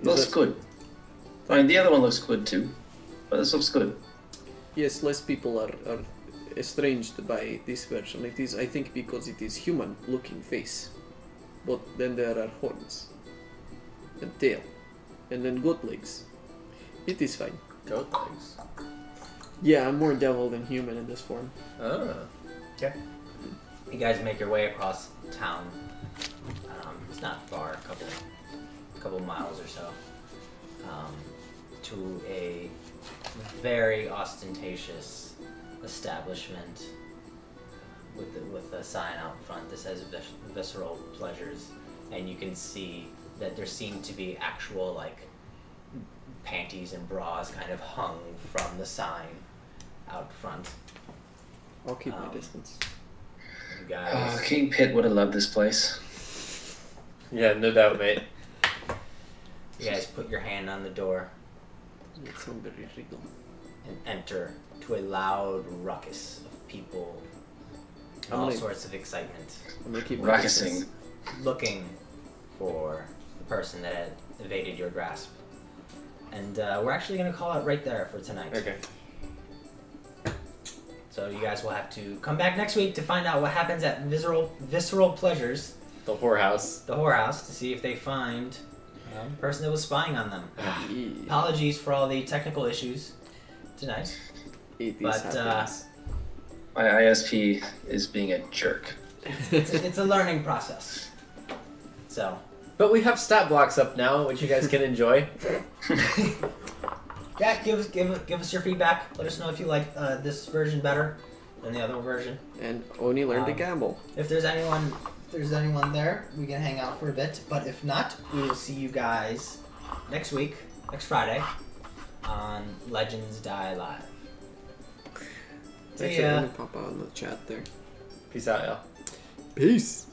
Is Looks that- good. I mean, the other one looks good too, but this looks good. Yes, less people are estranged by this version. It is, I think, because it is human-looking face. But then there are horns. And tail. And then goat legs. It is fine. Goat legs. Yeah, I'm more devil than human in this form. Ah. You guys make your way across town. It's not far, a couple miles or so, to a very ostentatious establishment with a sign out front that says Visceral Pleasures, and you can see that there seem to be actual like panties and bras kind of hung from the sign out front. I'll keep my distance. You guys. Oh, King Pitt would have loved this place. Yeah, no doubt, mate. You guys put your hand on the door It sounds very regal. and enter to a loud ruckus of people, I'm all gonna- sorts of excitement, I'm gonna keep my Ruckusing. distance. looking for the person that had evaded your grasp. And we're actually going to call it right there for tonight. Okay. So you guys will have to come back next week to find out what happens at Visceral Pleasures, The whorehouse. the whorehouse, to see if they find the person that was spying on them. Yeah, Apologies for all the technical issues tonight. it is But, happens. My ISP is being a jerk. It's a learning process. So, But we have stat blocks up now, which you guys can enjoy. yeah, give us your feedback. Let us know if you like this version better than the other version. And Oni learned to um, gamble. If there's anyone there, we can hang out for a bit. But if not, we will see you guys next week, next Friday, on Legends Die Live. See Actually, ya. let me pop out in the chat there. Peace out, y'all. Peace.